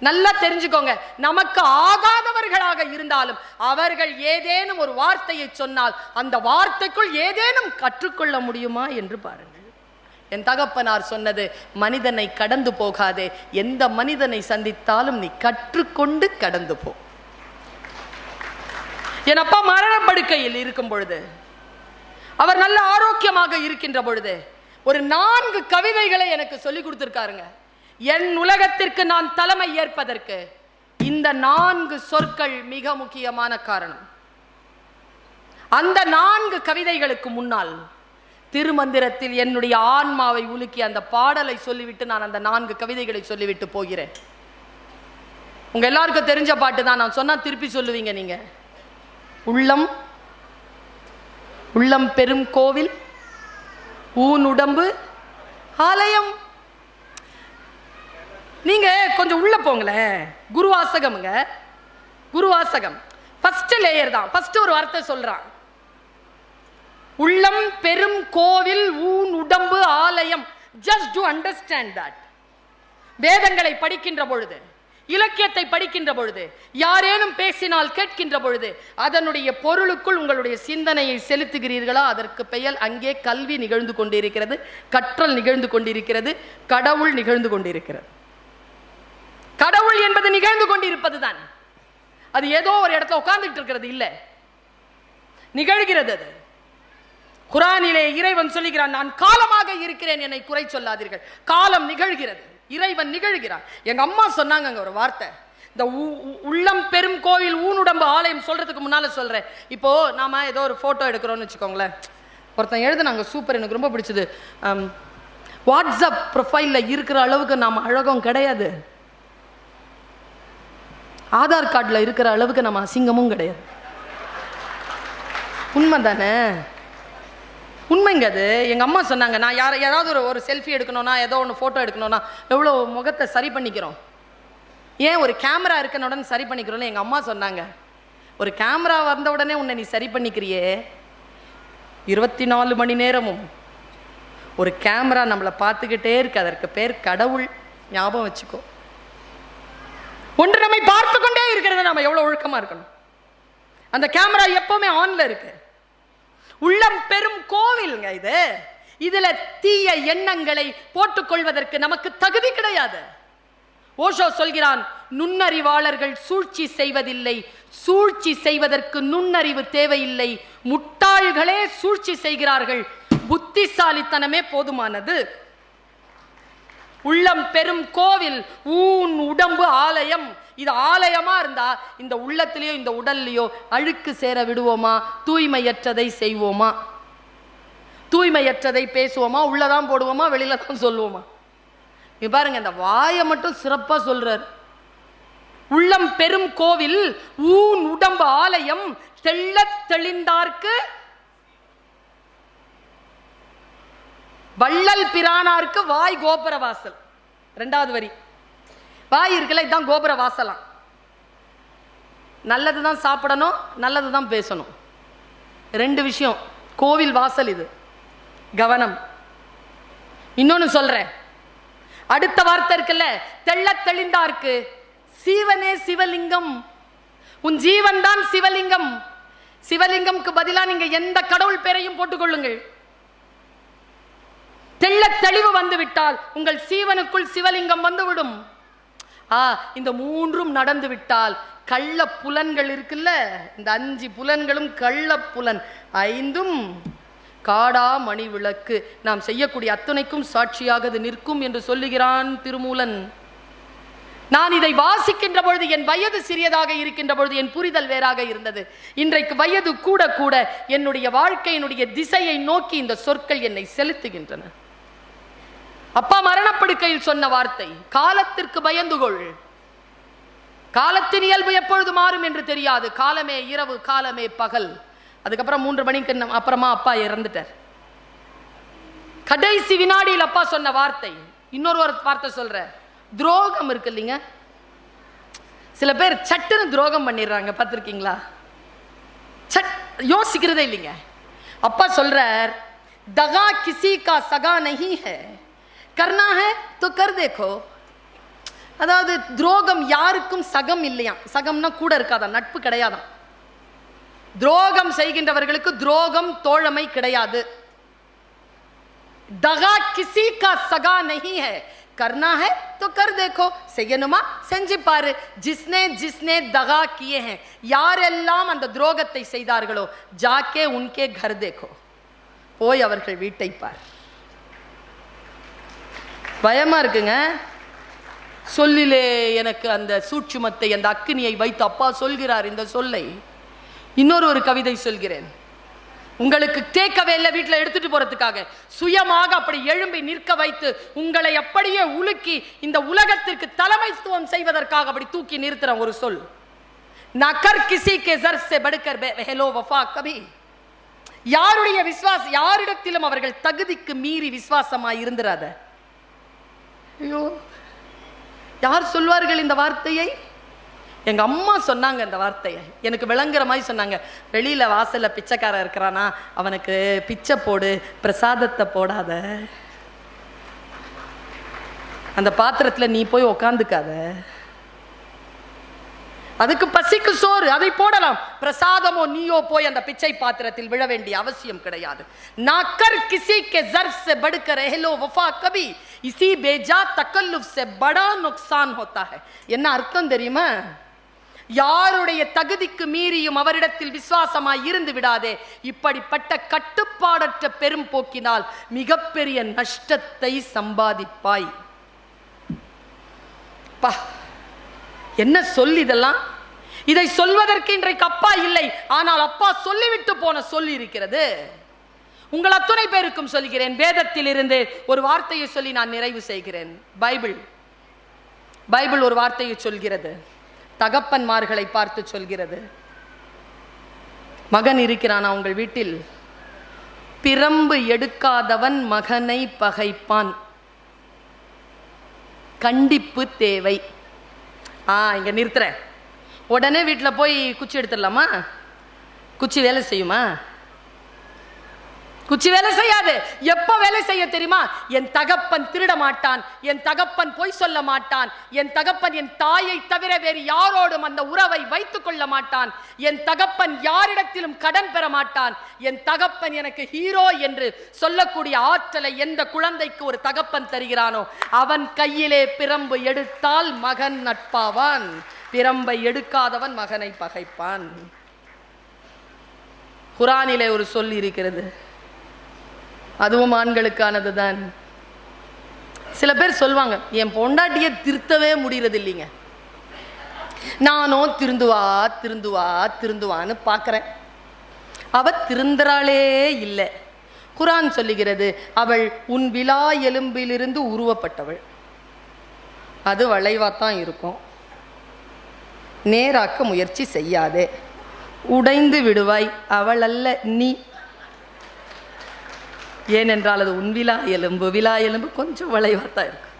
நல்லா தெரிஞ்சுக்கோங்க, நமக்கு ஆகாதவர்களாக இருந்தாலும் அவர்கள் ஏதேனும் ஒரு வார்த்தையை சொன்னால் அந்த வார்த்தைக்குள் ஏதேனும் கற்றுக்கொள்ள முடியுமா என்று பாருங்கள். என் தகப்பனார் சொன்னது, மனிதனை கடந்து போகாதே, எந்த மனிதனை சந்தித்தாலும் நீ கற்றுக்கொண்டு கடந்து போ. என் அப்பா மரணப்படுக்கையில் இருக்கும் பொழுது, அவர் நல்ல ஆரோக்கியமாக இருக்கின்ற பொழுது ஒரு 4 கவிதைகளை எனக்கு சொல்லி கொடுத்திருக்காருங்க. என் உலகத்திற்கு நான் தலைமை ஏற்பதற்கு இந்த 4 சொற்கள் மிக முக்கியமான காரணம். அந்த 4 கவிதைகளுக்கு முன்னால் திருமந்திரத்தில் என்னுடைய ஆன்மாவை உலுக்கி அந்த பாடலை சொல்லிவிட்டு நான் அந்த 4 கவிதைகளை சொல்லிவிட்டு போகிறேன். உங்க எல்லாருக்கும் தெரிஞ்ச பாட்டு தான், நான் சொன்னா திருப்பி சொல்லுவீங்க நீங்க. உள்ளம் உள்ளம் பெரும் கோவில், ஊன் உடம்பு ஆலயம். நீங்க கொஞ்சம் உள்ள போங்களேன். குருவாசகம்ங்க, குருவாசகம் ஃபர்ஸ்ட் லேயர் தான். ஃபர்ஸ்ட் ஒரு வார்த்தை சொல்றான், உள்ளம் பெரும் கோவில், ஊன் உடம்பு ஆலயம். Just to understand that. வேதங்களை படிக்கின்ற பொழுது, இலக்கியத்தை படிக்கின்ற பொழுது, யாரேனும் பேசினால் கேட்கின்ற பொழுது அதனுடைய பொருளுக்குள் உங்களுடைய சிந்தனையை செலுத்துகிறீர்களா? அதற்கு பெயர் அங்கே கல்வி நிகழ்ந்து கொண்டிருக்கிறது, கற்றல் நிகழ்ந்து கொண்டிருக்கிறது, கடவுள் நிகழ்ந்து கொண்டிருக்கிறது. கடவுள் என்பது நிகழ்ந்து கொண்டிருப்பதுதான். அது ஏதோ ஒரு இடத்துல உட்கார்ந்துட்டு இருக்கிறது இல்லை, நிகழ்கிறது. அது குர்ஆனிலே இறைவன் சொல்லுகிறான், நான் காலமாக இருக்கிறேன், என்னை குறை சொல்லாதீர்கள். காலம் நிகழ்கிறது, இறைவன் நிகழ்கிறான். எங்க அம்மா சொன்னாங்க ஒரு வார்த்தை, இந்த உள்ளம் பெரும் கோவில் ஊனுடம்பு ஆலயம் சொல்றதுக்கு முன்னால சொல்றேன். இப்போ நாம ஏதோ ஒரு போட்டோ எடுக்கிறோம்னு வச்சுக்கோங்களேன், ஒருத்தன் எழுதுனாங்க சூப்பர், எனக்கு ரொம்ப பிடிச்சது. வாட்ஸ்அப் ப்ரொஃபைல்ல இருக்கிற அளவுக்கு நாம அழகும் கிடையாது, ஆதார் கார்டுல இருக்கிற அளவுக்கு நம்ம அசிங்கமும் கிடையாது. உண்மை தானே? உண்மைங்க அது. எங்கள் அம்மா சொன்னாங்க, நான் யாராவது ஒரு செல்ஃபி எடுக்கணும்னா, ஏதோ ஒன்று ஃபோட்டோ எடுக்கணும்னா எவ்வளோ முகத்தை சரி பண்ணிக்கிறோம், ஏன் ஒரு கேமரா இருக்கன உடனே சரி பண்ணிக்கிறோம்னு எங்கள் அம்மா சொன்னாங்க. ஒரு கேமரா வந்த உடனே உன்னை நீ சரி பண்ணிக்கிறியே, 24 மணி நேரமும் ஒரு கேமரா நம்மளை பார்த்துக்கிட்டே இருக்கு, அதற்கு பேர் கடவுள். ஞாபகம் வச்சுக்கோ. ஒன்று நம்மை பார்த்து கொண்டே இருக்கிறது, நம்ம எவ்வளோ ஒழுக்கமாக இருக்கணும். அந்த கேமரா எப்பவுமே ஆன்ல இருக்கு. உள்ளம் பெரும் கோவிலுங்க இது. இதுல தீய எண்ணங்களை போட்டுக்கொள்வதற்கு நமக்கு தகுதி கிடையாது. ஓஷோ சொல்கிறான், நுண்ணறிவாளர்கள் சூழ்ச்சி செய்வதில்லை, சூழ்ச்சி செய்வதற்கு நுண்ணறிவு தேவையில்லை, முட்டாள்களே சூழ்ச்சி செய்கிறார்கள், புத்திசாலித்தனமே போதுமானது. உள்ளம் பெரும் கோவில், ஊன் உடம்பு ஆலயம். இது ஆலயமா இருந்தா இந்த உள்ளத்திலேயோ இந்த உடல்லையோ அழுக்கு சேர விடுவோமா? தூய்மையற்றதை செய்வோமா? தூய்மையற்றதை பேசுவோமா? உள்ளதான் போடுவோமா, வெளியில தான் சொல்லுவோமா? நீ பாருங்க, இந்த வாயை மட்டும் சிறப்பா சொல்றார். உள்ளம் பெரும் கோவில், ஊன் உடம்பு ஆலயம், தெள்ள தெளிந்தார்க்கு வள்ளல் பிரானார்க்கு வாய் கோபுர வாசல். 2வது வரி. வாய் இருக்குல்ல, இதுதான் கோபுர வாசலாம். நல்லதுதான் சாப்பிடணும், நல்லதுதான் பேசணும். 2 விஷயம். கோவில் வாசல் இது, கவனம். இன்னொன்னு சொல்றேன், அடுத்த வார்த்தை இருக்குல்ல, தெள்ள தெளிந்தார்க்கு சீவனே சிவலிங்கம். உன் ஜீவன் தான் சிவலிங்கம். சிவலிங்கம்க்கு பதிலா நீங்க எந்த கடவுள் பேரையும் போட்டுக்கொள்ளுங்கள். தெள்ள தெளிவு வந்து விட்டால் உங்கள் சீவனுக்குள் சிவலிங்கம் வந்துவிடும். இந்த 3ம் நடந்து விட்டால் கள்ள புலன்கள் இருக்குல்ல, இந்த 5 புலன்களும் கள்ள புலன், 5ம் காடா மணி விளக்கு, நாம் செய்யக்கூடிய அத்தனைக்கும் சாட்சியாக அது நிற்கும் என்று சொல்லுகிறான் திருமூலன். நான் இதை வாசிக்கின்ற பொழுது என் வயது சிறியதாக இருக்கின்ற பொழுது என் புரிதல் வேறாக இருந்தது. இன்றைக்கு வயது கூட கூட என்னுடைய வாழ்க்கையினுடைய திசையை நோக்கி இந்த சொற்கள் என்னை செலுத்துகின்றன. அப்பா மரணப்படுக்கையில் சொன்ன வார்த்தை, காலத்திற்கு பயந்துகொள். காலத்தின் இயல்பு எப்பொழுது மாறும் என்று தெரியாது. காலமே இரவு, காலமே பகல். அதுக்கப்புறம் 3 மணிக்கு அப்புறமா அப்பா இறந்துட்டார். கடைசி வினாடியில் அப்பா சொன்ன வார்த்தை. இன்னொரு வார்த்தை சொல்ற, துரோகம் இருக்கு இல்லைங்க, சில பேர் சட்டுன்னு துரோகம் பண்ணிடுறாங்க, பார்த்துருக்கீங்களா? யோசிக்கிறதே இல்லைங்க. அப்பா சொல்றார், दगा किसी का सगा नहीं है, करना है तो कर देखो. அதாவது துரோகம் யாருக்கும் சகம் இல்லையா. சகம்னா கூட இருக்காதா, நட்பு கிடையாதான். துரோகம் செய்கின்றவர்களுக்கு துரோகம் தோழமை கிடையாது. दगा किसी का सगा नहीं है, करना है तो कर देखो, செய்யணுமா செஞ்சு பாரு. जिसने जिसने दगा किए हैं, யாரெல்லாம் அந்த துரோகத்தை செய்தார்களோ, जाके उनके घर देखो, போய் அவர்கள் வீட்டை பார். பயமா இருக்குங்க. சொல்லிலே எனக்கு அந்த சூட்சுமத்தை, அந்த அக்கினியை வைத்து அப்பா சொல்கிறார் இந்த சொல்லை. இன்னொரு ஒரு கவிதை சொல்கிறேன், உங்களுக்கு கேட்கவே இல்லை, வீட்டில் எடுத்துட்டு போறதுக்காக சுயமாக அப்படி எழும்பி நிற்க வைத்து உங்களை அப்படியே உலுக்கி இந்த உலகத்திற்கு தலைமைத்துவம் செய்வதற்காக அப்படி தூக்கி நிறுத்துற ஒரு சொல். நகர் கிசி கே ஜர் சே படுக்கர் பெஹலோ வஃபா கபி. யாருடைய விசுவாசம், யாரிடத்திலும் அவர்கள் தகுதிக்கு மீறி விசுவாசமாய் இருந்திராத. ஐயோ, யார் சொல்வார்கள் இந்த வார்த்தையை? எங்க அம்மா சொன்னாங்க இந்த வார்த்தையை, எனக்கு விளங்குற மாதிரி சொன்னாங்க. வெளியில வாசல்ல பிச்சைக்காரன் இருக்கிறானா, அவனுக்கு பிச்சை போடு, பிரசாதத்தை போடாத, அந்த பாத்திரத்துல நீ போய் உக்காந்துக்காத, அதுக்கு பசிக்கு சோறு, அதை போடலாம், பிரசாதமோ நீயோ போய் அந்த பிச்சை பாத்திரத்தில் விழ வேண்டிய அவசியம் கிடையாது. நாக்கர் கிசி கே ஜர்ஃப் से बढ़कर रहलो वफा कभी इसी बेजा तकल्लुफ से बड़ा नुकसान होता है. என்ன அர்த்தம் தெரியுமா? யாருடைய தகுதிக்கு மீறியும் அவரிடத்தில் விசுவாசமாய் இருந்து விடாதே. இப்படிப்பட்ட கட்டுப்பாடற்ற பெரும் போக்கினால் மிகப்பெரிய நஷ்டத்தை சம்பாதிப்பாய். என்ன சொல் இதெல்லாம்? இதை சொல்வதற்கு இன்றைக்கு அப்பா இல்லை, ஆனால் அப்பா சொல்லிவிட்டு போன சொல்லி இருக்கிறது. உங்கள் அத்துணை பேருக்கும் சொல்கிறேன், வேதத்தில் இருந்து ஒரு வார்த்தையை சொல்லி நான் நிறைவு செய்கிறேன். பைபிள் ஒரு வார்த்தையை சொல்கிறது, தகப்பன்மார்களை பார்த்து சொல்கிறது. மகன் இருக்கிறானா உங்கள் வீட்டில்? பிரம்பு எடுக்காதவன் மகனை பகைப்பான். கண்டிப்பு தேவை. இங்க நிறுத்துறேன். உடனே வீட்டில் போய் குச்சி எடுத்துடலாமா? குச்சி வேலை செய்யுமா? குச்சி வேலை செய்யாது. எப்ப வேலை செய்ய தெரியுமா? என் தகப்பன் திருட மாட்டான், என் தகப்பன் பொய் சொல்ல மாட்டான், என் தகப்பன் என் தாயை தவிர வேறு யாரோடும் அந்த உறவை வைத்துக் கொள்ள மாட்டான், என் தகப்பன் யாரிடத்திலும் கடன் பெற மாட்டான், என் தகப்பன் எனக்கு ஹீரோ என்று சொல்லக்கூடிய ஆற்றலை எந்த குழந்தைக்கு ஒரு தகப்பன் தருகிறானோ அவன் கையிலே பிரம்பு எடுத்தால் மகன் நட்பாவான், பிரம்பை எடுக்காதவன் மகனை பகைப்பான். குரானிலே ஒரு சொல் இருக்கிறது, அதுவும் ஆண்களுக்கானது தான். சில பேர் சொல்வாங்க, என் பொண்டாட்டியை திருத்தவே முடியறது இல்லைங்க, நானும் திருந்துவான்னு பார்க்குறேன், அவ திருந்துறாளே இல்லை. குரான் சொல்லுகிறது, அவள் உன் விலா எலும்பிலிருந்து உருவப்பட்டவள், அது வளைவாத்தான் இருக்கும், நேராக்க முயற்சி செய்யாதே, உடைந்து விடுவாய், அவள் அல்ல நீ. ஏனென்றால் அது உன் விலா எலும்பு கொஞ்சம் வளைவாத்தான் இருக்கும்.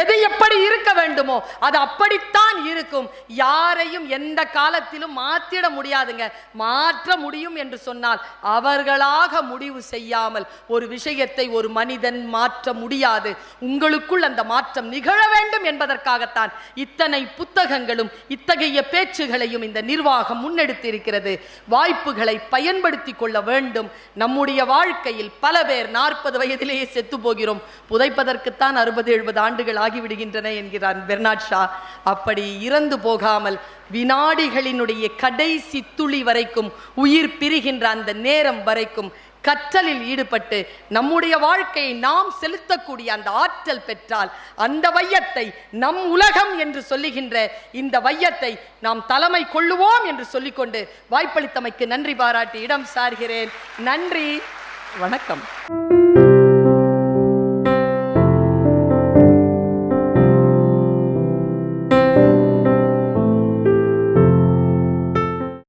எது எப்படி இருக்க வேண்டுமோ அது அப்படித்தான் இருக்கும். யாரையும் எந்த காலத்திலும் மாற்றிட முடியாதுங்க. மாற்ற முடியும் என்று சொன்னால் அவர்களாக முடிவு செய்யாமல் ஒரு விஷயத்தை ஒரு மனிதன் மாற்ற முடியாது. உங்களுக்குள் அந்த மாற்றம் நிகழ வேண்டும் என்பதற்காகத்தான் இத்தனை புத்தகங்களும் இத்தகைய பேச்சுகளையும் இந்த நிர்வாகம் முன்னெடுத்திருக்கிறது. வாய்ப்புகளை பயன்படுத்தி கொள்ள வேண்டும். நம்முடைய வாழ்க்கையில் பல பேர் 40 வயதிலேயே செத்து போகிறோம், புதைப்பதற்குத்தான் 60-70 ஆண்டுகள் ஆகிவிடுகின்றன என்கிறார் பெர்னாட் ஷா. அப்படி இறந்து போகாமல் வினாடிகளினுடைய கடைசி துளி வரைக்கும், உயிர் பிரிகின்ற அந்த நேரம் வரைக்கும் கற்றலில் ஈடுபட்டு நம்முடைய வாழ்க்கையை நாம் செலுத்தக்கூடிய அந்த ஆற்றல் பெற்றால் அந்த வையத்தை, நம் உலகம் என்று சொல்லுகின்ற இந்த வையத்தை நாம் தலைமை கொள்ளுவோம் என்று சொல்லிக்கொண்டு வாய்ப்பளித்தமைக்கு நன்றி பாராட்டி இடம் சார்கிறேன். நன்றி, வணக்கம்.